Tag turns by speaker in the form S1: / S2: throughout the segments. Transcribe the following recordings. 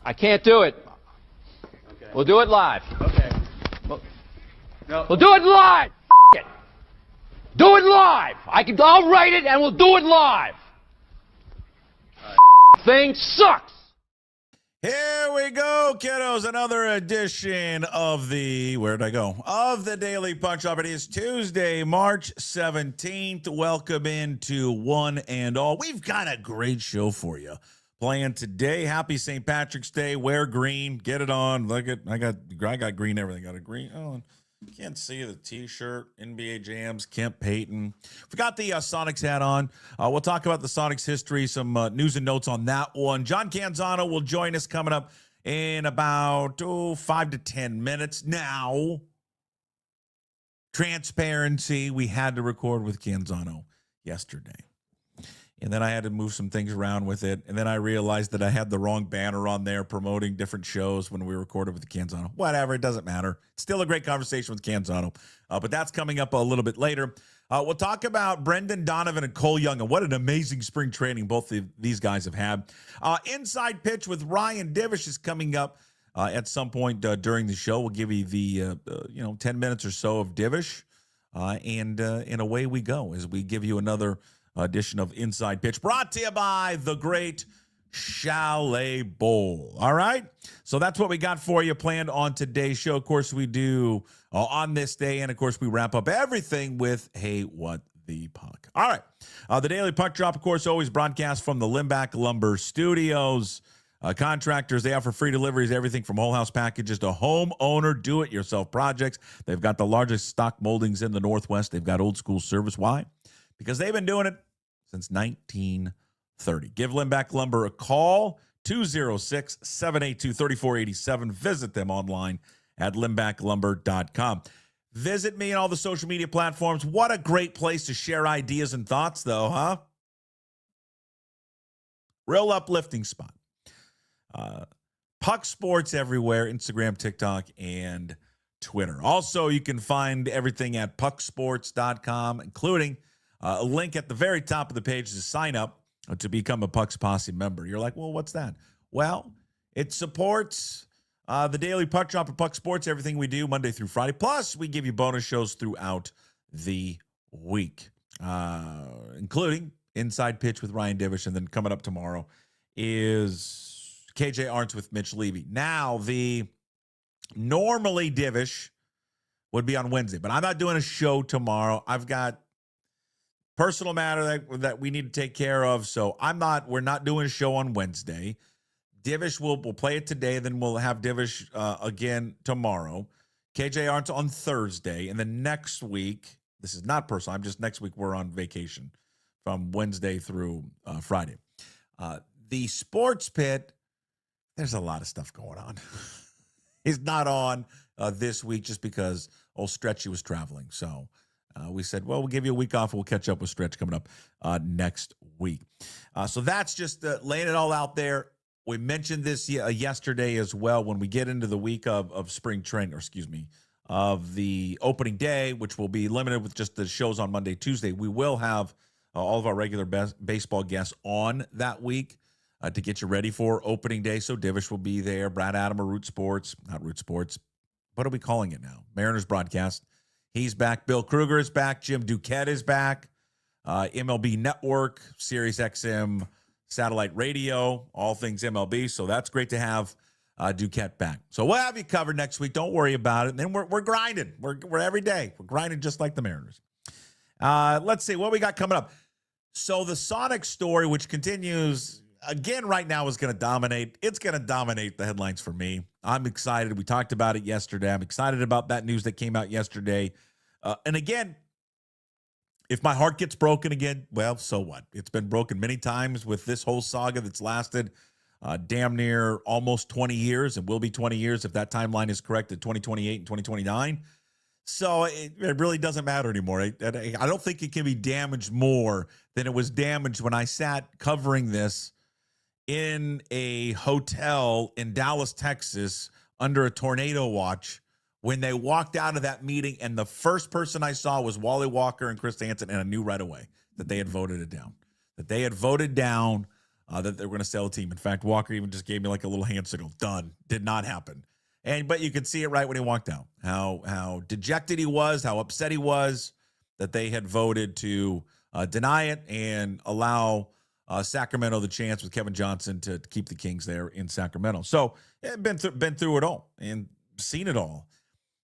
S1: I can't do it.
S2: Okay.
S1: We'll do it live.
S2: Okay. No.
S1: We'll do it live. F it. Do it live. I'll write it and we'll do it live. Thing sucks.
S3: Here we go, kiddos. Another edition of the, where'd I go? Of the Daily Punch-Up. It is Tuesday, March 17th. Welcome into one and all. We've got a great show for you planned today. Happy St. Patrick's Day. Wear green. Get it on. Look at, I got green everything. Got a green. Oh, can't see the T-shirt. NBA Jams. Kemp Payton. We got the Sonics hat on. We'll talk about the Sonics history, some news and notes on that one. John Canzano will join us coming up in about 5 to 10 minutes. Now, transparency. We had to record with Canzano yesterday. And then I had to move some things around with it. And then I realized that I had the wrong banner on there promoting different shows when we recorded with Canzano. Whatever, it doesn't matter. It's still a great conversation with Canzano. But that's coming up a little bit later. We'll talk about Brendan Donovan and Cole Young and what an amazing spring training both of these guys have had. Inside Pitch with Ryan Divish is coming up at some point during the show. We'll give you the 10 minutes or so of Divish. And away we go as we give you another edition of Inside Pitch, brought to you by the great Chalet Bowl. All right? So that's what we got for you planned on today's show. Of course, we do on this day, and of course, we wrap up everything with Hey, What the Puck. All right. The Daily Puck Drop, of course, always broadcast from the Limbach Lumber Studios. Contractors, they offer free deliveries, everything from whole house packages to homeowner do-it-yourself projects. They've got the largest stock moldings in the Northwest. They've got old school service. Why? Because they've been doing it since 1930. Give Limbach Lumber a call, 206-782-3487. Visit them online at limbachlumber.com. Visit me on all the social media platforms. What a great place to share ideas and thoughts, though, huh? Real uplifting spot. Puck Sports everywhere, Instagram, TikTok, and Twitter. Also, you can find everything at pucksports.com, including a link at the very top of the page to sign up to become a Puck's Posse member. You're like, well, what's that? Well, it supports the Daily Puck Drop of Puck Sports, everything we do Monday through Friday. Plus, we give you bonus shows throughout the week, including Inside Pitch with Ryan Divish. And then coming up tomorrow is KJ Arntz with Mitch Levy. Now, normally Divish would be on Wednesday, but I'm not doing a show tomorrow. I've got personal matter that we need to take care of. So we're not doing a show on Wednesday. Divish we'll play it today. Then we'll have Divish again tomorrow. KJ Arntz on Thursday. And then next week, this is not personal. Next week we're on vacation from Wednesday through Friday. The Sports Pit, there's a lot of stuff going on. He's not on this week just because old Stretchy was traveling. So we said, well, we'll give you a week off. We'll catch up with Stretch coming up next week. So that's just laying it all out there. We mentioned this yesterday as well when we get into the week of spring training, of the opening day, which will be limited with just the shows on Monday, Tuesday. We will have all of our regular baseball guests on that week to get you ready for opening day. So Divish will be there. Brad Adam of not Root Sports. What are we calling it now? Mariners Broadcast. He's back. Bill Kruger is back. Jim Duquette is back. MLB Network, Sirius XM, satellite radio, all things MLB. So that's great to have Duquette back. So we'll have you covered next week. Don't worry about it. And then we're grinding. We're every day. We're grinding just like the Mariners. Let's see what we got coming up. So the Sonic story, which continues again right now, is going to dominate. It's going to dominate the headlines for me. I'm excited. We talked about it yesterday. I'm excited about that news that came out yesterday. And again, if my heart gets broken again, well, so what? It's been broken many times with this whole saga that's lasted damn near almost 20 years and will be 20 years if that timeline is correct at 2028 and 2029. So it really doesn't matter anymore. I don't think it can be damaged more than it was damaged when I sat covering this in a hotel in Dallas, Texas, under a tornado watch when they walked out of that meeting, and the first person I saw was Wally Walker and Chris Hansen, and I knew right away that they had voted it down. That they had voted down that they were going to sell the team. In fact, Walker even just gave me like a little hand signal. Done. Did not happen. But you could see it right when he walked out, how dejected he was, how upset he was that they had voted to deny it and allow Sacramento the chance with Kevin Johnson to keep the Kings there in Sacramento. So been through it all and seen it all.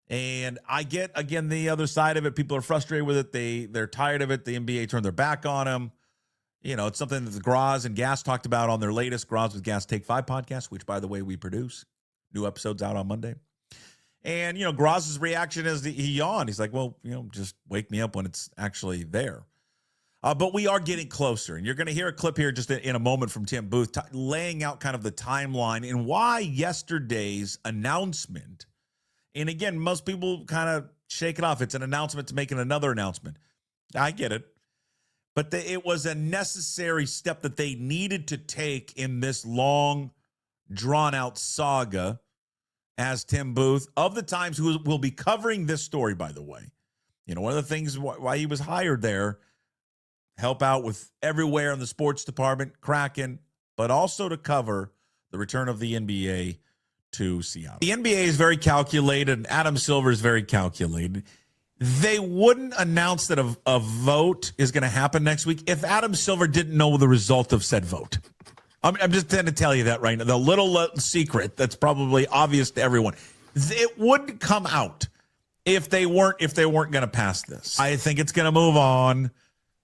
S3: And I get, again, the other side of it. People are frustrated with it. They're tired of it. The NBA turned their back on him. You know, it's something that the Graz and Gas talked about on their latest Graz with Gas Take 5 podcast, which, by the way, we produce. New episodes out on Monday. And, you know, Graz's reaction is he yawned. He's like, well, you know, just wake me up when it's actually there. But we are getting closer. And you're going to hear a clip here just in a moment from Tim Booth laying out kind of the timeline and why yesterday's announcement. And again, most people kind of shake it off. It's an announcement to making another announcement. I get it. But it was a necessary step that they needed to take in this long, drawn-out saga as Tim Booth, of the Times, who will be covering this story, by the way. You know, one of the things why he was hired there, help out with everywhere in the sports department, Kraken, but also to cover the return of the NBA to Seattle. The NBA is very calculated, and Adam Silver is very calculated. They wouldn't announce that a vote is going to happen next week if Adam Silver didn't know the result of said vote. I'm just going to tell you that right now. The little secret that's probably obvious to everyone. It wouldn't come out if they weren't going to pass this. I think it's going to move on.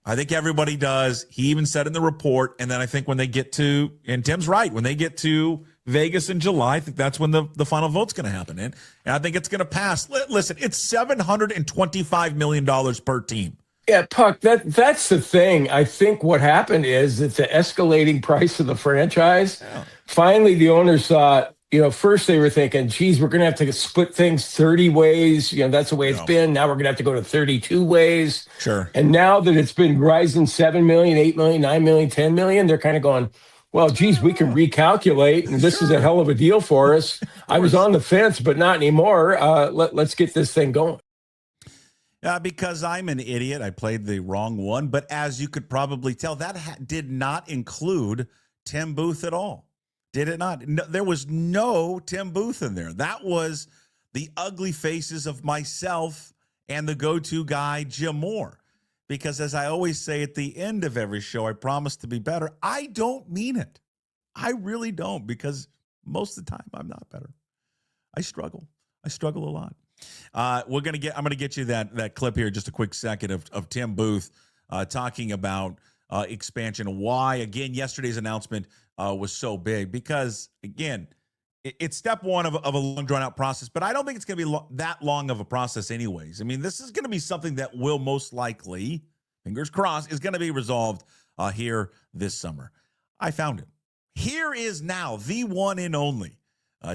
S3: I think everybody does. He even said in the report, and then I think when they get to, and Tim's right, when they get to Vegas in July, I think that's when the final vote's going to happen. And I think it's going to pass. Listen, it's $725 million per team.
S4: Yeah, Puck, that's the thing. I think what happened is it's the escalating price of the franchise. Yeah. Finally, the owners thought, you know, first they were thinking, geez, we're going to have to split things 30 ways. You know, that's the way it's been. Now we're going to have to go to 32 ways.
S3: Sure.
S4: And now that it's been rising 7 million, 8 million, 9 million, 10 million, they're kind of going, well, geez, we can recalculate, and this is a hell of a deal for us. I was on the fence, but not anymore. Let's get this thing going.
S3: Because I'm an idiot, I played the wrong one. But as you could probably tell, that did not include Tim Booth at all. Did it not? No, there was no Tim Booth in there. That was the ugly faces of myself and the go-to guy, Jim Moore. Because as I always say at the end of every show, I promise to be better. I don't mean it. I really don't, because most of the time I'm not better. I struggle a lot. I'm going to get you that clip here, just a quick second of Tim Booth talking about expansion. Why, again, yesterday's announcement was so big, because, again, it's step one of a long, drawn-out process, but I don't think it's going to be that long of a process anyways. I mean, this is going to be something that will most likely, fingers crossed, is going to be resolved here this summer. I found it. Here is now the one and only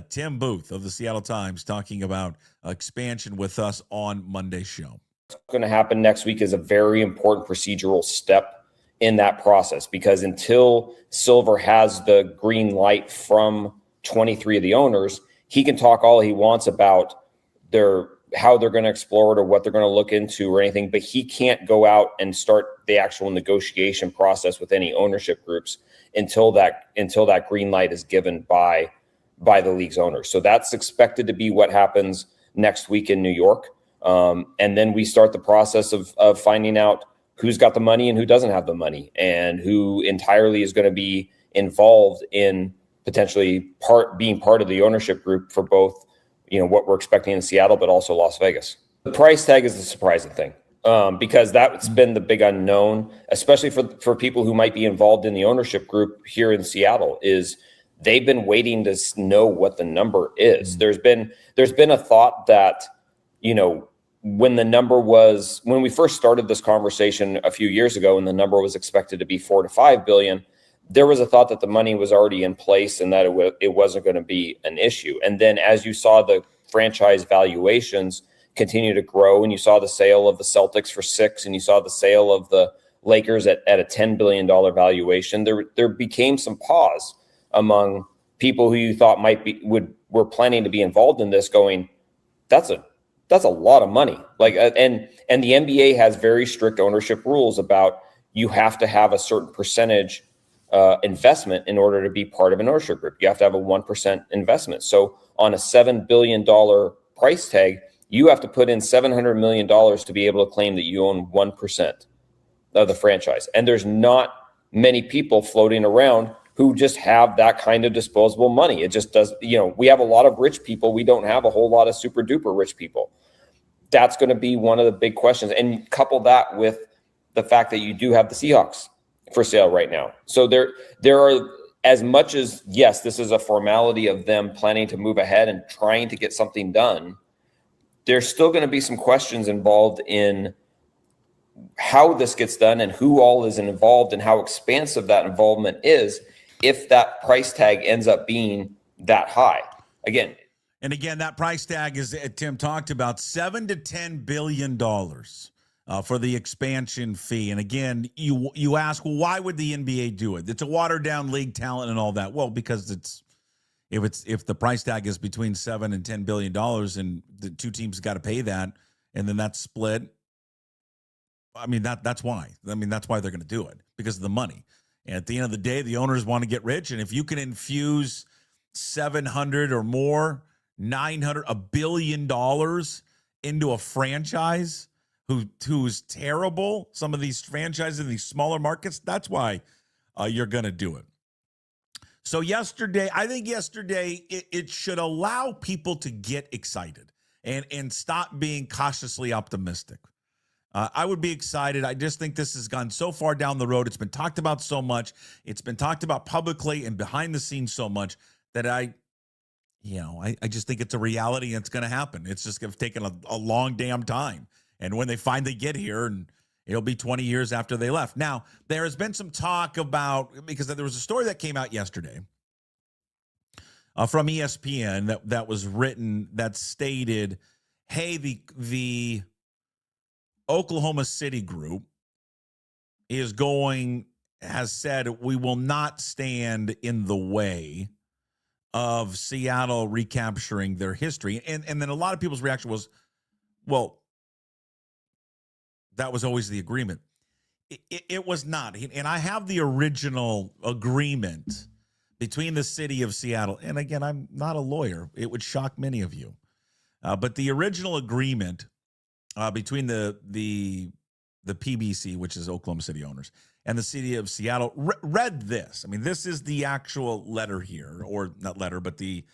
S3: Tim Booth of the Seattle Times talking about expansion with us on Monday's show.
S5: What's going to happen next week is a very important procedural step in that process, because until Silver has the green light from 23 of the owners, he can talk all he wants about how they're going to explore it or what they're going to look into or anything, but he can't go out and start the actual negotiation process with any ownership groups until that green light is given by the league's owners. So that's expected to be what happens next week in New York. And then we start the process of finding out who's got the money and who doesn't have the money, and who entirely is going to be involved in potentially being part of the ownership group for both, you know, what we're expecting in Seattle, but also Las Vegas. The price tag is the surprising thing, because that's been the big unknown, especially for people who might be involved in the ownership group here in Seattle, is they've been waiting to know what the number is. There's been a thought that, you know, when we first started this conversation a few years ago, and the number was expected to be $4 to $5 billion, there was a thought that the money was already in place and that it wasn't going to be an issue. And then as you saw the franchise valuations continue to grow, and you saw the sale of the Celtics for $6 billion, and you saw the sale of the Lakers at a $10 billion valuation, there became some pause among people who you thought were planning to be involved in this, going, that's a lot of money. Like, and the NBA has very strict ownership rules about, you have to have a certain percentage investment in order to be part of an ownership group. You have to have a 1% investment. So on a $7 billion price tag, you have to put in $700 million to be able to claim that you own 1% of the franchise. And there's not many people floating around who just have that kind of disposable money. It just does, we have a lot of rich people. We don't have a whole lot of super duper rich people. That's going to be one of the big questions. And couple that with the fact that you do have the Seahawks for sale right now. So there are, as much as, yes, this is a formality of them planning to move ahead and trying to get something done, there's still going to be some questions involved in how this gets done and who all is involved and how expansive that involvement is if that price tag ends up being that high. Again,
S3: that price tag is, Tim talked about, $7 to $10 billion for the expansion fee. And again, you ask, well, why would the NBA do it? It's a watered down league, talent and all that. Well, because if the price tag is between $7 and $10 billion and the two teams got to pay that, and then that's split. I mean, that's why. That's why they're going to do it, because of the money. And at the end of the day, the owners want to get rich. And if you can infuse 700 or more, 900, $1 billion into a franchise who's terrible, some of these franchises in these smaller markets, that's why you're going to do it. So I think yesterday it should allow people to get excited and stop being cautiously optimistic. I would be excited. I just think this has gone so far down the road. It's been talked about so much. It's been talked about publicly and behind the scenes so much that I just think it's a reality and it's going to happen. It's just going to take a long damn time. And when they finally get here, and it'll be 20 years after they left. Now, there has been some talk about, because there was a story that came out yesterday from ESPN that was written that stated, hey, the Oklahoma City group has said we will not stand in the way of Seattle recapturing their history. And then a lot of people's reaction was, well, that was always the agreement. It was not. And I have the original agreement between the city of Seattle. And again, I'm not a lawyer. It would shock many of you. But the original agreement between the PBC, which is Oklahoma City owners, and the city of Seattle read this. I mean, this is the actual letter here, or not letter, but the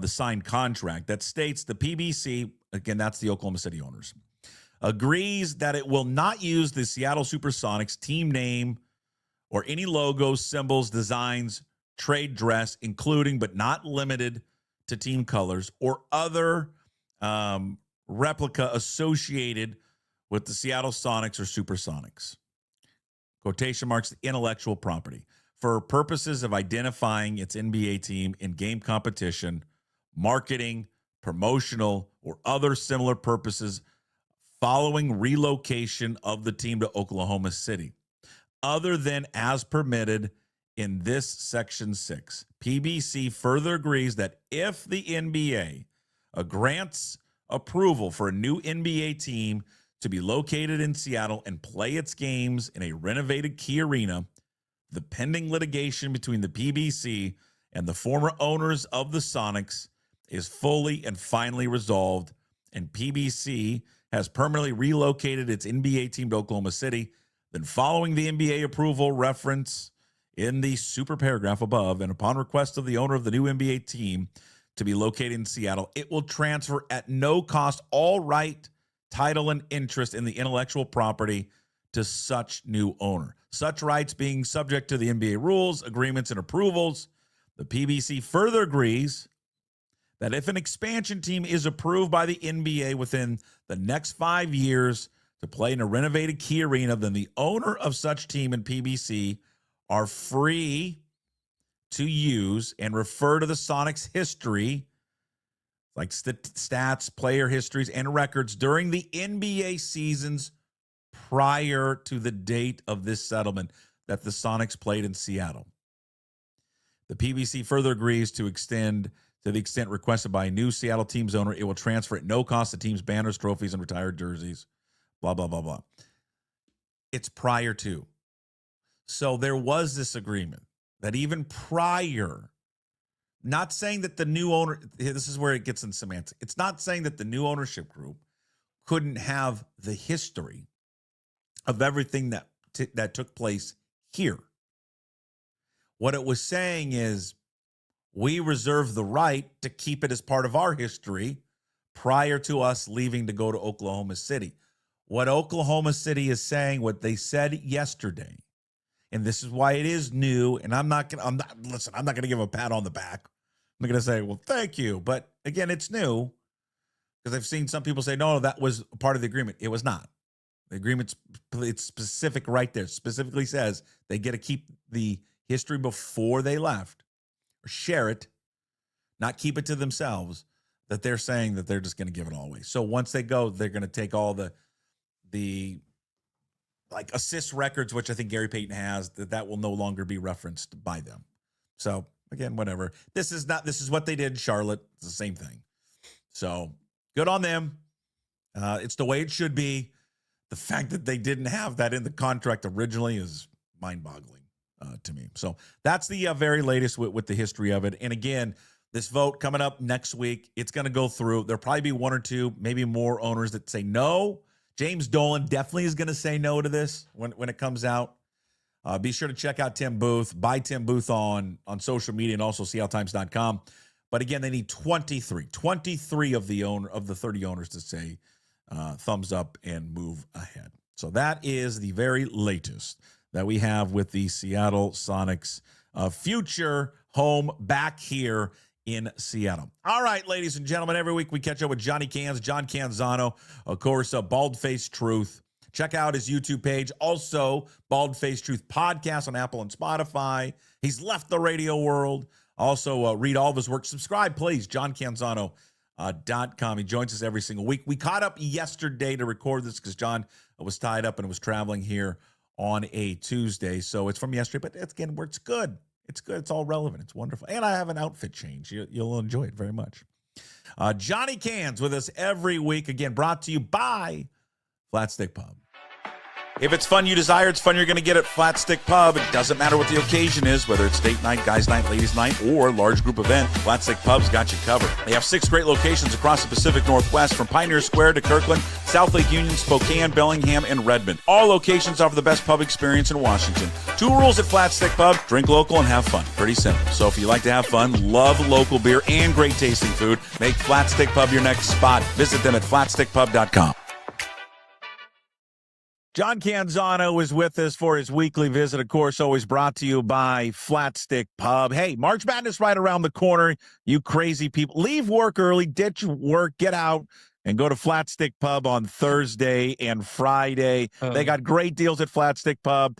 S3: signed contract that states the PBC, again, that's the Oklahoma City owners, agrees that it will not use the Seattle Supersonics team name or any logos, symbols, designs, trade dress, including but not limited to team colors or other replica associated with the Seattle Sonics or Supersonics. Quotation marks, the intellectual property, for purposes of identifying its NBA team in game competition, marketing, promotional, or other similar purposes following relocation of the team to Oklahoma City, other than as permitted in this Section 6. PBC further agrees that if the NBA grants approval for a new NBA team to be located in Seattle and play its games in a renovated Key Arena, the pending litigation between the PBC and the former owners of the Sonics is fully and finally resolved, and PBC has permanently relocated its NBA team to Oklahoma City. Then, following the NBA approval reference in the super paragraph above, and upon request of the owner of the new NBA team to be located in Seattle, it will transfer at no cost all right, title, and interest in the intellectual property to such new owner. Such rights being subject to the NBA rules, agreements, and approvals. The PBC further agrees that if an expansion team is approved by the NBA within the next 5 years to play in a renovated Key Arena, then the owner of such team and PBC are free to use and refer to the Sonics history, like stats, player histories, and records during the NBA seasons prior to the date of this settlement that the Sonics played in Seattle. The PBC further agrees to extend, to the extent requested by a new Seattle team's owner, it will transfer at no cost the team's banners, trophies, and retired jerseys, blah, blah, blah, blah. It's prior to. So there was this agreement. that even prior, not saying that the new owner, this is where it gets in semantics. It's not saying that the new ownership group couldn't have the history of everything that took place here. What it was saying is we reserve the right to keep it as part of our history prior to us leaving to go to Oklahoma City. What Oklahoma City is saying, what they said yesterday, and this is why it is new, and I'm not going to give a pat on the back. I'm going to say, well, thank you. But again, it's new because I've seen some people say, no, that was part of the agreement. It was not. The agreement's it's specific right there. Specifically says they get to keep the history before they left or share it, not keep it to themselves, that they're saying that they're just going to give it all away. So once they go, they're going to take all the like assist records, which I think Gary Payton has, that will no longer be referenced by them. So again, whatever. This is what they did in Charlotte. It's the same thing. So good on them. It's the way it should be. The fact that they didn't have that in the contract originally is mind-boggling to me. So that's the very latest with the history of it. And again, this vote coming up next week, it's going to go through. There'll probably be one or two, maybe more owners that say no. James Dolan definitely is going to say no to this when it comes out. Be sure to check out Tim Booth. Buy Tim Booth on social media and also SeattleTimes.com. But again, they need 23 of the 30 owners to say thumbs up and move ahead. So that is the very latest that we have with the Seattle Sonics future home back here in Seattle. All right, ladies and gentlemen, every week we catch up with John Canzano, of course, Bald Face Truth. Check out his YouTube page. Also, Bald Face Truth podcast on Apple and Spotify. He's left the radio world. Also, read all of his work. Subscribe, please, johncanzano.com. He joins us every single week. We caught up yesterday to record this because John was tied up and was traveling here on a Tuesday. So it's from yesterday, but it's good. It's good. It's all relevant. It's wonderful. And I have an outfit change. You'll enjoy it very much. Johnny Cans with us every week. Again, brought to you by Flat Stick Pub. If it's fun you desire, it's fun you're going to get at Flat Stick Pub. It doesn't matter what the occasion is, whether it's date night, guys night, ladies night, or large group event, Flat Stick Pub's got you covered. They have 6 great locations across the Pacific Northwest, from Pioneer Square to Kirkland, South Lake Union, Spokane, Bellingham, and Redmond. All locations offer the best pub experience in Washington. 2 rules at Flat Stick Pub: drink local and have fun. Pretty simple. So if you like to have fun, love local beer, and great tasting food, make Flat Stick Pub your next spot. Visit them at flatstickpub.com. John Canzano is with us for his weekly visit, of course, always brought to you by Flat Stick Pub. Hey, March Madness right around the corner. You crazy people, leave work early, ditch work, get out, and go to Flat Stick Pub on Thursday and Friday. They got great deals at Flat Stick Pub.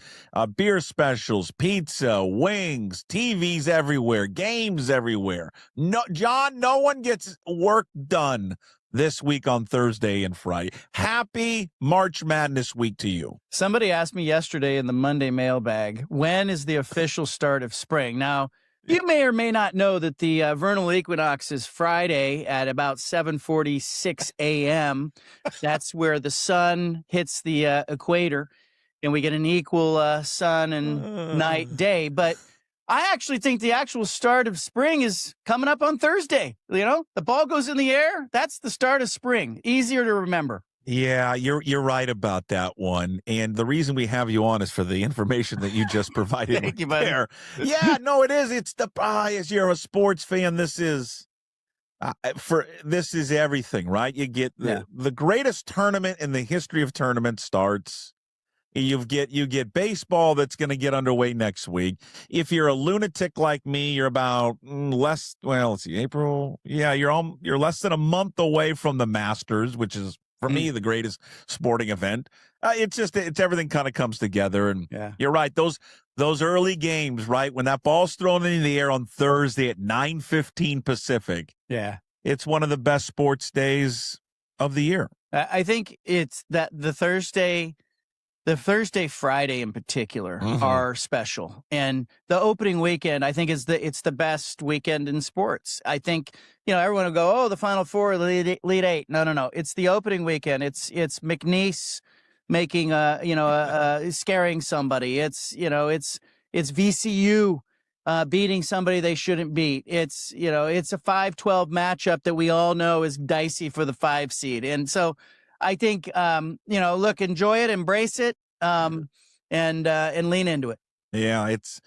S3: Beer specials, pizza, wings, TVs everywhere, games everywhere. No, John, no one gets work done this week on Thursday and Friday. Happy March Madness week to you.
S6: Somebody asked me yesterday in the Monday mailbag, when is the official start of spring? Now, you may or may not know that the vernal equinox is Friday at about 7:46 a.m. That's where the sun hits the equator, and we get an equal sun and night day. But I actually think the actual start of spring is coming up on Thursday. You know, the ball goes in the air. That's the start of spring. Easier to remember.
S3: Yeah, you're right about that one. And the reason we have you on is for the information that you just provided.
S6: Thank you, buddy.
S3: There. Yeah, no, it is. It's the as you're a sports fan, this is everything, right? You get the greatest tournament in the history of tournaments starts. You get baseball that's going to get underway next week. If you're a lunatic like me, you're about April. Yeah, you're less than a month away from the Masters, which is for me the greatest sporting event. It's everything kind of comes together, and you're right. Those early games, right, when that ball's thrown into the air on Thursday at 9:15 Pacific. Yeah, it's one of the best sports days of the year.
S6: I think it's that the Thursday, Friday in particular are special. And the opening weekend, I think, it's the best weekend in sports. I think, everyone will go, oh, the Final Four, Elite Eight. No. It's the opening weekend. It's McNeese making, scaring somebody. It's VCU beating somebody they shouldn't beat. It's a 5-12 matchup that we all know is dicey for the 5 seed. And so I think, look, enjoy it, embrace it, and lean into it.
S3: Yeah, it's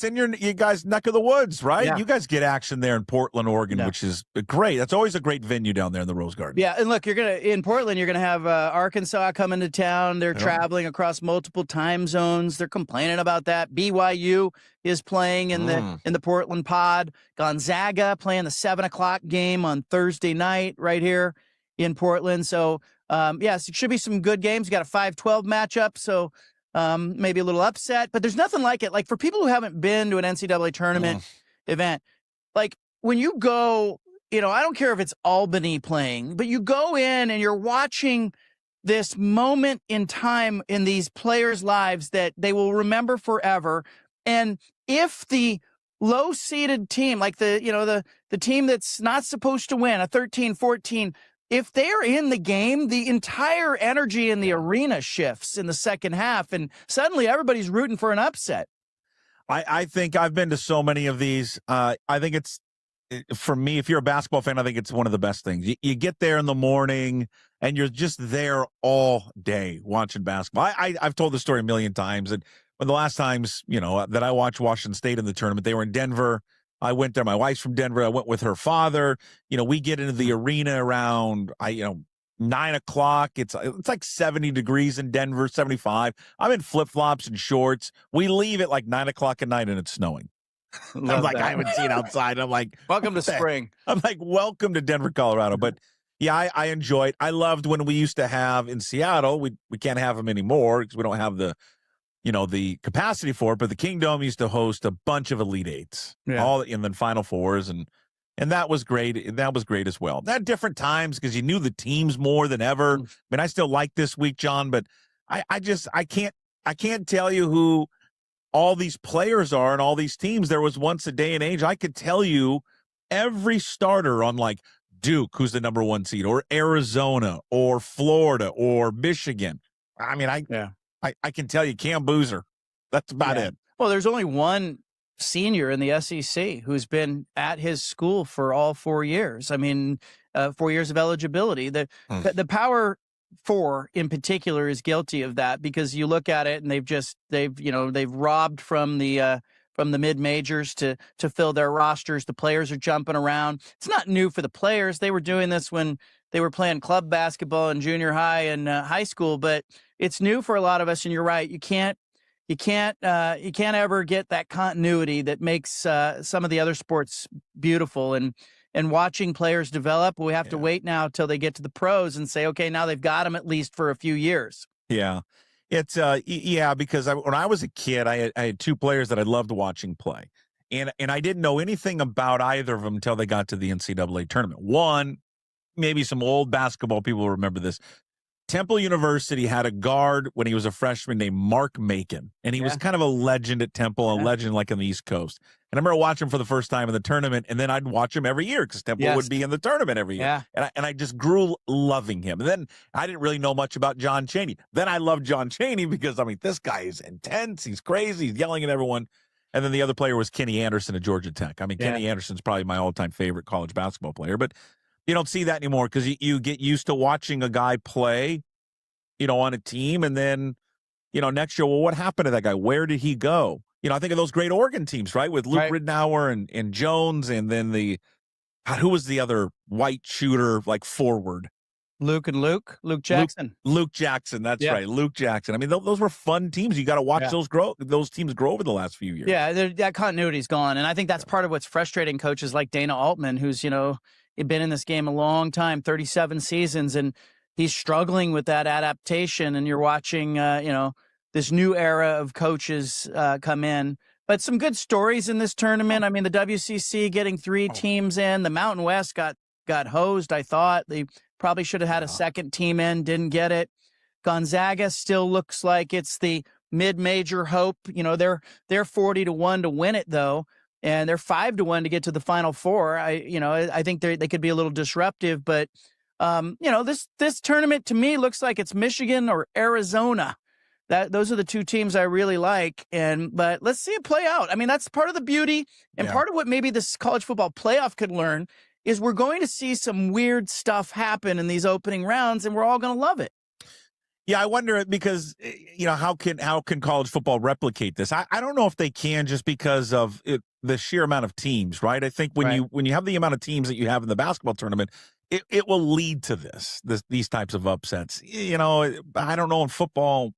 S3: in you guys' neck of the woods, right?
S6: Yeah.
S3: You guys get action there in Portland, Oregon, which is great. That's always a great venue down there in the Rose Garden.
S6: Yeah, and look, in Portland, you're gonna have Arkansas coming to town. They're traveling across multiple time zones. They're complaining about that. BYU is playing in the Portland pod. Gonzaga playing the 7:00 game on Thursday night right here in Portland. So, yes, it should be some good games. You got a 5-12 matchup, so maybe a little upset, but there's nothing like it. Like, for people who haven't been to an NCAA tournament event, like when you go, I don't care if it's Albany playing, but you go in and you're watching this moment in time in these players' lives that they will remember forever. And if the low-seeded team, like the team that's not supposed to win, a 13-14, if they're in the game, the entire energy in the arena shifts in the second half, and suddenly everybody's rooting for an upset.
S3: I think I've been to so many of these. I think it's, for me, if you're a basketball fan, I think it's one of the best things. You get there in the morning, and you're just there all day watching basketball. I've told the story a million times, and when the last times, that I watched Washington State in the tournament, they were in Denver. I went there. My wife's from Denver. I went with her father. We get into the arena around 9 o'clock. It's like 70 degrees in Denver, 75. I'm in flip-flops and shorts. We leave at like 9 o'clock at night and it's snowing. I'm like, I haven't seen outside. I'm like,
S6: welcome to spring.
S3: I'm like, welcome to Denver, Colorado. But yeah, I enjoyed. I loved when we used to have in Seattle. We can't have them anymore because we don't have the capacity for it, but the Kingdom used to host a bunch of Elite Eights, all in the Final Fours, and that was great. That was great as well. At different times because you knew the teams more than ever. I mean, I still like this week, John, but I can't tell you who all these players are and all these teams. There was once a day and age I could tell you every starter on like Duke, who's the number 1 seed, or Arizona, or Florida, or Michigan. I mean, I can tell you Cam Boozer. That's about it.
S6: Well, there's only one senior in the SEC who's been at his school for all 4 years. I mean, 4 years of eligibility. The Power Four in particular is guilty of that because you look at it and they've robbed from the mid majors to fill their rosters. The players are jumping around. It's not new for the players. They were doing this when they were playing club basketball in junior high and high school, but it's new for a lot of us. And you're right. You can't ever get that continuity that makes some of the other sports beautiful. And watching players develop, we have to wait now till they get to the pros and say, okay, now they've got them at least for a few years.
S3: Yeah. It's because when I was a kid, I had 2 players that I loved watching play. And I didn't know anything about either of them until they got to the NCAA tournament. One, maybe some old basketball people will remember this. Temple University had a guard when he was a freshman named Mark Macon, and he was kind of a legend at Temple, a legend like on the East Coast. And I remember watching him for the first time in the tournament, and then I'd watch him every year because Temple would be in the tournament every year. Yeah. And I just grew loving him. And then I didn't really know much about John Chaney. Then I loved John Chaney because, I mean, this guy is intense. He's crazy. He's yelling at everyone. And then the other player was Kenny Anderson at Georgia Tech. I mean, Kenny Anderson's probably my all-time favorite college basketball player, but you don't see that anymore because you get used to watching a guy play, on a team, and then, next year, well, what happened to that guy? Where did he go? I think of those great Oregon teams, right, with Luke Ridnour and Jones, and then who was the other white shooter, like forward?
S6: Luke Jackson.
S3: Luke Jackson, that's right, Luke Jackson. I mean, those were fun teams. You got to watch those teams grow over the last few years.
S6: Yeah, that continuity's gone, and I think that's part of what's frustrating coaches like Dana Altman, who's been in this game a long time, 37 seasons, and he's struggling with that adaptation. And you're watching, this new era of coaches come in. But some good stories in this tournament. I mean, the WCC getting 3 teams in. The Mountain West got hosed. I thought they probably should have had a second team in. Didn't get it. Gonzaga still looks like it's the mid-major hope. They're 40-1 to win it though. And they're 5-1 to get to the Final Four. I think they could be a little disruptive, but this tournament to me looks like it's Michigan or Arizona Those are the two teams I really like. But let's see it play out. I mean, that's part of the beauty and part of what maybe this college football playoff could learn is we're going to see some weird stuff happen in these opening rounds, and we're all going to love it.
S3: Yeah, I wonder because how can college football replicate this? I don't know if they can just because of the sheer amount of teams, right? I think when you have the amount of teams that you have in the basketball tournament, it will lead to these types of upsets. I don't know in football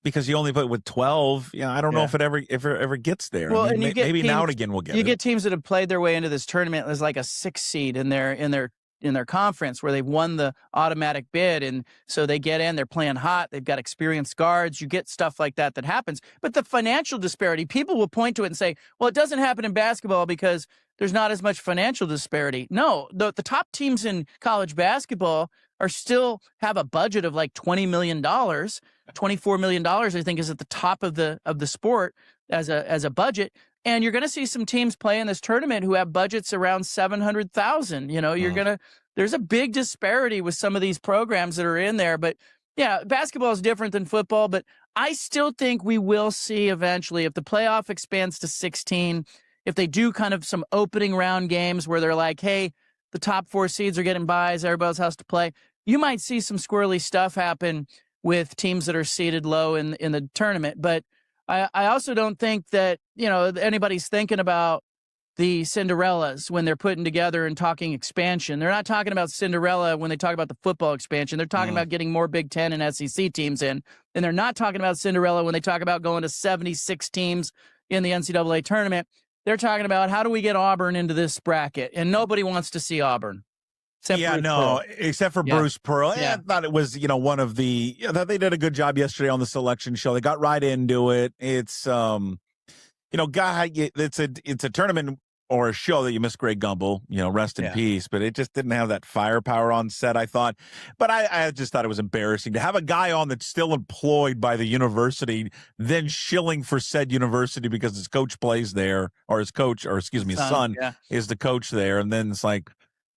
S3: because you only play with 12. I don't know if it ever gets there.
S6: Well,
S3: I mean,
S6: and you get
S3: maybe
S6: teams,
S3: now and again we'll get it.
S6: You get teams that have played their way into this tournament as like a 6 seed in their conference where they've won the automatic bid, and so they get in, they're playing hot, they've got experienced guards. You get stuff like that happens. But the financial disparity, people will point to it and say, well, it doesn't happen in basketball because there's not as much financial disparity. No, the top teams in college basketball are still have a budget of like $20 million, $24 million, I think, is at the top of the sport as a budget. And you're going to see some teams play in this tournament who have budgets around 700,000. There's a big disparity with some of these programs that are in there. But yeah, basketball is different than football. But I still think we will see eventually, if the playoff expands to 16, if they do kind of some opening round games where they're like, hey, the top 4 seeds are getting buys, everybody else has to play, you might see some squirrely stuff happen with teams that are seated low in the tournament. But I also don't think that, anybody's thinking about the Cinderellas when they're putting together and talking expansion. They're not talking about Cinderella when they talk about the football expansion. They're talking about getting more Big Ten and SEC teams in. And they're not talking about Cinderella when they talk about going to 76 teams in the NCAA tournament. They're talking about how do we get Auburn into this bracket? And nobody wants to see Auburn.
S3: Except for Bruce Pearl.
S6: Yeah.
S3: I thought it was, one of the, that they did a good job yesterday on the selection show. They got right into it. It's, it's a tournament or a show that you miss Greg Gumbel, rest in peace, but it just didn't have that firepower on set, I thought. But I just thought it was embarrassing to have a guy on that's still employed by the university, then shilling for said university because his coach plays there, or his son is the coach there. And then it's like,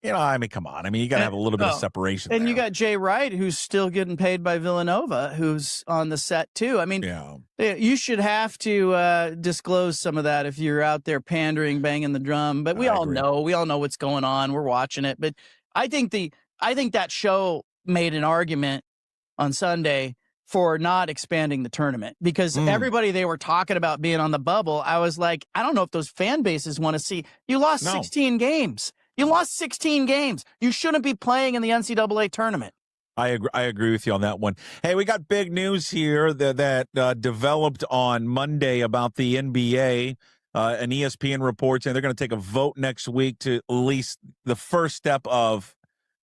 S3: I mean, come on. I mean, you got to have a little bit of separation.
S6: And
S3: there.
S6: You got Jay Wright, who's still getting paid by Villanova, who's on the set too. I mean, you should have to disclose some of that if you're out there pandering, banging the drum. But we all know what's going on. We're watching it. But I think that show made an argument on Sunday for not expanding the tournament because everybody they were talking about being on the bubble. I was like, I don't know if those fan bases want to see you lost 16 games. You lost 16 games. You shouldn't be playing in the NCAA tournament.
S3: I agree with you on that one. Hey, we got big news here that developed on Monday about the NBA. An ESPN reports, and they're going to take a vote next week to at least the first step of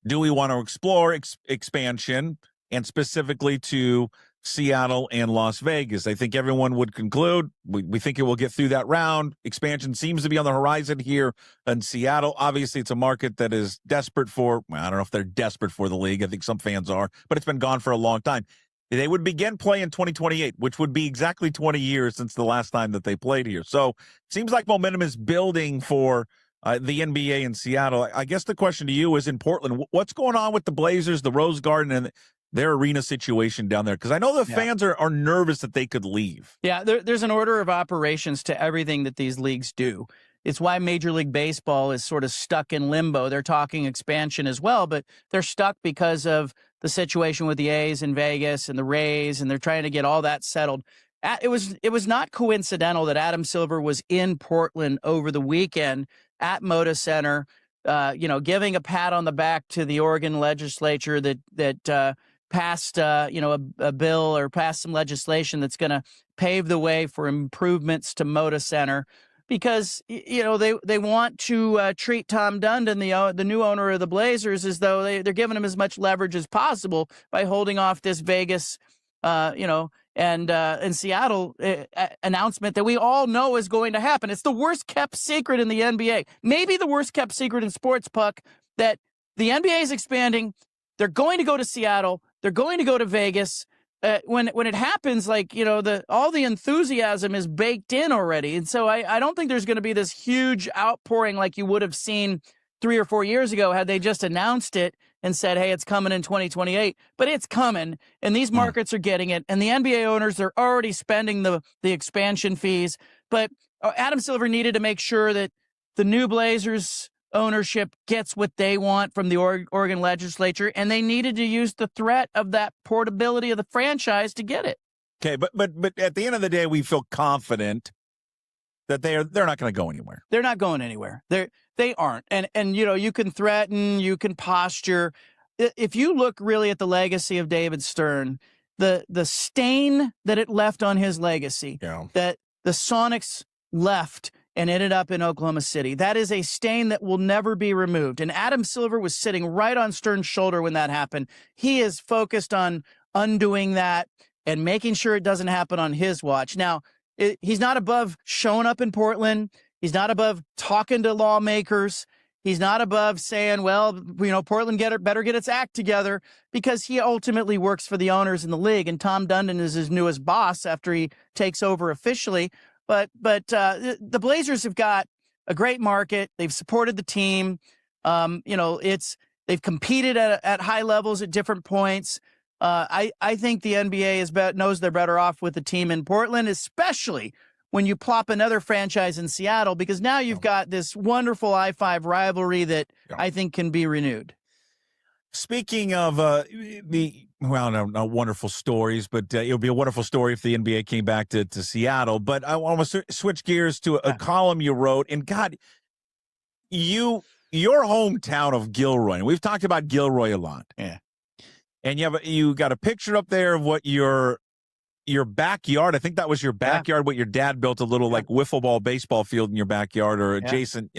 S3: do we want to explore expansion, and specifically to Seattle and Las Vegas. I think everyone would conclude we think it will get through that round. Expansion seems to be on the horizon here in Seattle. Obviously, it's a market that is desperate for, I don't know if they're desperate for the league. I think some fans are, but it's been gone for a long time. They would begin play in 2028, which would be exactly 20 years since the last time that they played here. So it seems like momentum is building for the NBA in Seattle. I guess the question to you is in Portland, what's going on with the Blazers, the Rose Garden, and their arena situation down there? Because I know the fans are nervous that they could leave.
S6: Yeah, there's an order of operations to everything that these leagues do. It's why Major League Baseball is sort of stuck in limbo. They're talking expansion as well, but they're stuck because of the situation with the A's in Vegas and the Rays, and they're trying to get all that settled. It was not coincidental that Adam Silver was in Portland over the weekend at Moda Center, giving a pat on the back to the Oregon legislature that passed, a bill or passed some legislation that's going to pave the way for improvements to Moda Center, because they want to treat Tom Dundon, the new owner of the Blazers, as though they're giving him as much leverage as possible by holding off this Vegas, and Seattle announcement that we all know is going to happen. It's the worst kept secret in the NBA, maybe the worst kept secret in sports, Puck, that the NBA is expanding. They're going to go to Seattle. They're going to go to Vegas. When it happens, all the enthusiasm is baked in already. And so I don't think there's going to be this huge outpouring like you would have seen 3 or 4 years ago had they just announced it and said, hey, it's coming in 2028, but it's coming, and these markets are getting it, and the NBA owners are already spending the expansion fees. But Adam Silver needed to make sure that the new Blazers ownership gets what they want from the Oregon legislature, and they needed to use the threat of that portability of the franchise to get it.
S3: Okay, but at the end of the day, we feel confident that they're not going to go anywhere.
S6: They're not going anywhere. They aren't. And you can threaten, you can posture. If you look really at the legacy of David Stern, the stain that it left on his legacy, that the Sonics left and ended up in Oklahoma City, that is a stain that will never be removed. And Adam Silver was sitting right on Stern's shoulder when that happened. He is focused on undoing that and making sure it doesn't happen on his watch. Now, he's not above showing up in Portland. He's not above talking to lawmakers. He's not above saying, well, Portland better get its act together, because he ultimately works for the owners in the league, and Tom Dundon is his newest boss after he takes over officially. But the Blazers have got a great market. They've supported the team. They've competed at high levels at different points. I think the NBA knows they're better off with the team in Portland, especially when you plop another franchise in Seattle, because now you've got this wonderful I-5 rivalry that I think can be renewed.
S3: Speaking of wonderful stories, but it would be a wonderful story if the NBA came back to Seattle. But I want to switch gears to a column you wrote. And God, your hometown of Gilroy, and we've talked about Gilroy a lot.
S6: Yeah.
S3: And you got a picture up there of what your backyard. I think that was your backyard. What your dad built, a little like wiffle ball baseball field in your backyard, or adjacent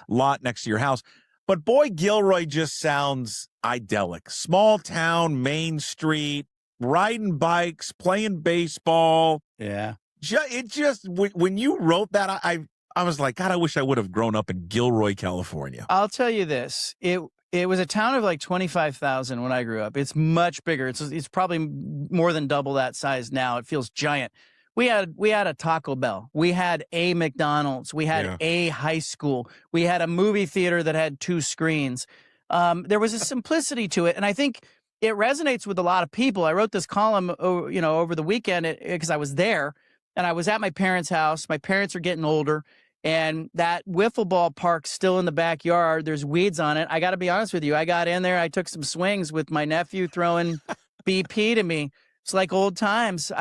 S3: lot next to your house. But boy, Gilroy just sounds idyllic. Small town, Main Street, riding bikes, playing baseball.
S6: Yeah.
S3: It just, when you wrote that, I was like, God, I wish I would have grown up in Gilroy, California.
S6: I'll tell you this. It was a town of like 25,000 when I grew up. It's much bigger. It's probably more than double that size now. It feels giant. We had a Taco Bell. We had a McDonald's. We had a high school. We had a movie theater that had 2 screens. There was a simplicity to it, and I think it resonates with a lot of people. I wrote this column, over the weekend because I was there, and I was at my parents' house. My parents are getting older, and that wiffle ball park's still in the backyard. There's weeds on it. I got to be honest with you. I got in there. I took some swings with my nephew throwing BP to me. It's like old times.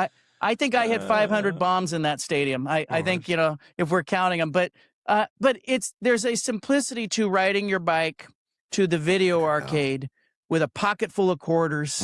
S6: I think I hit 500 bombs in that stadium. I think, if we're counting them, but there's a simplicity to riding your bike to the video arcade with a pocket full of quarters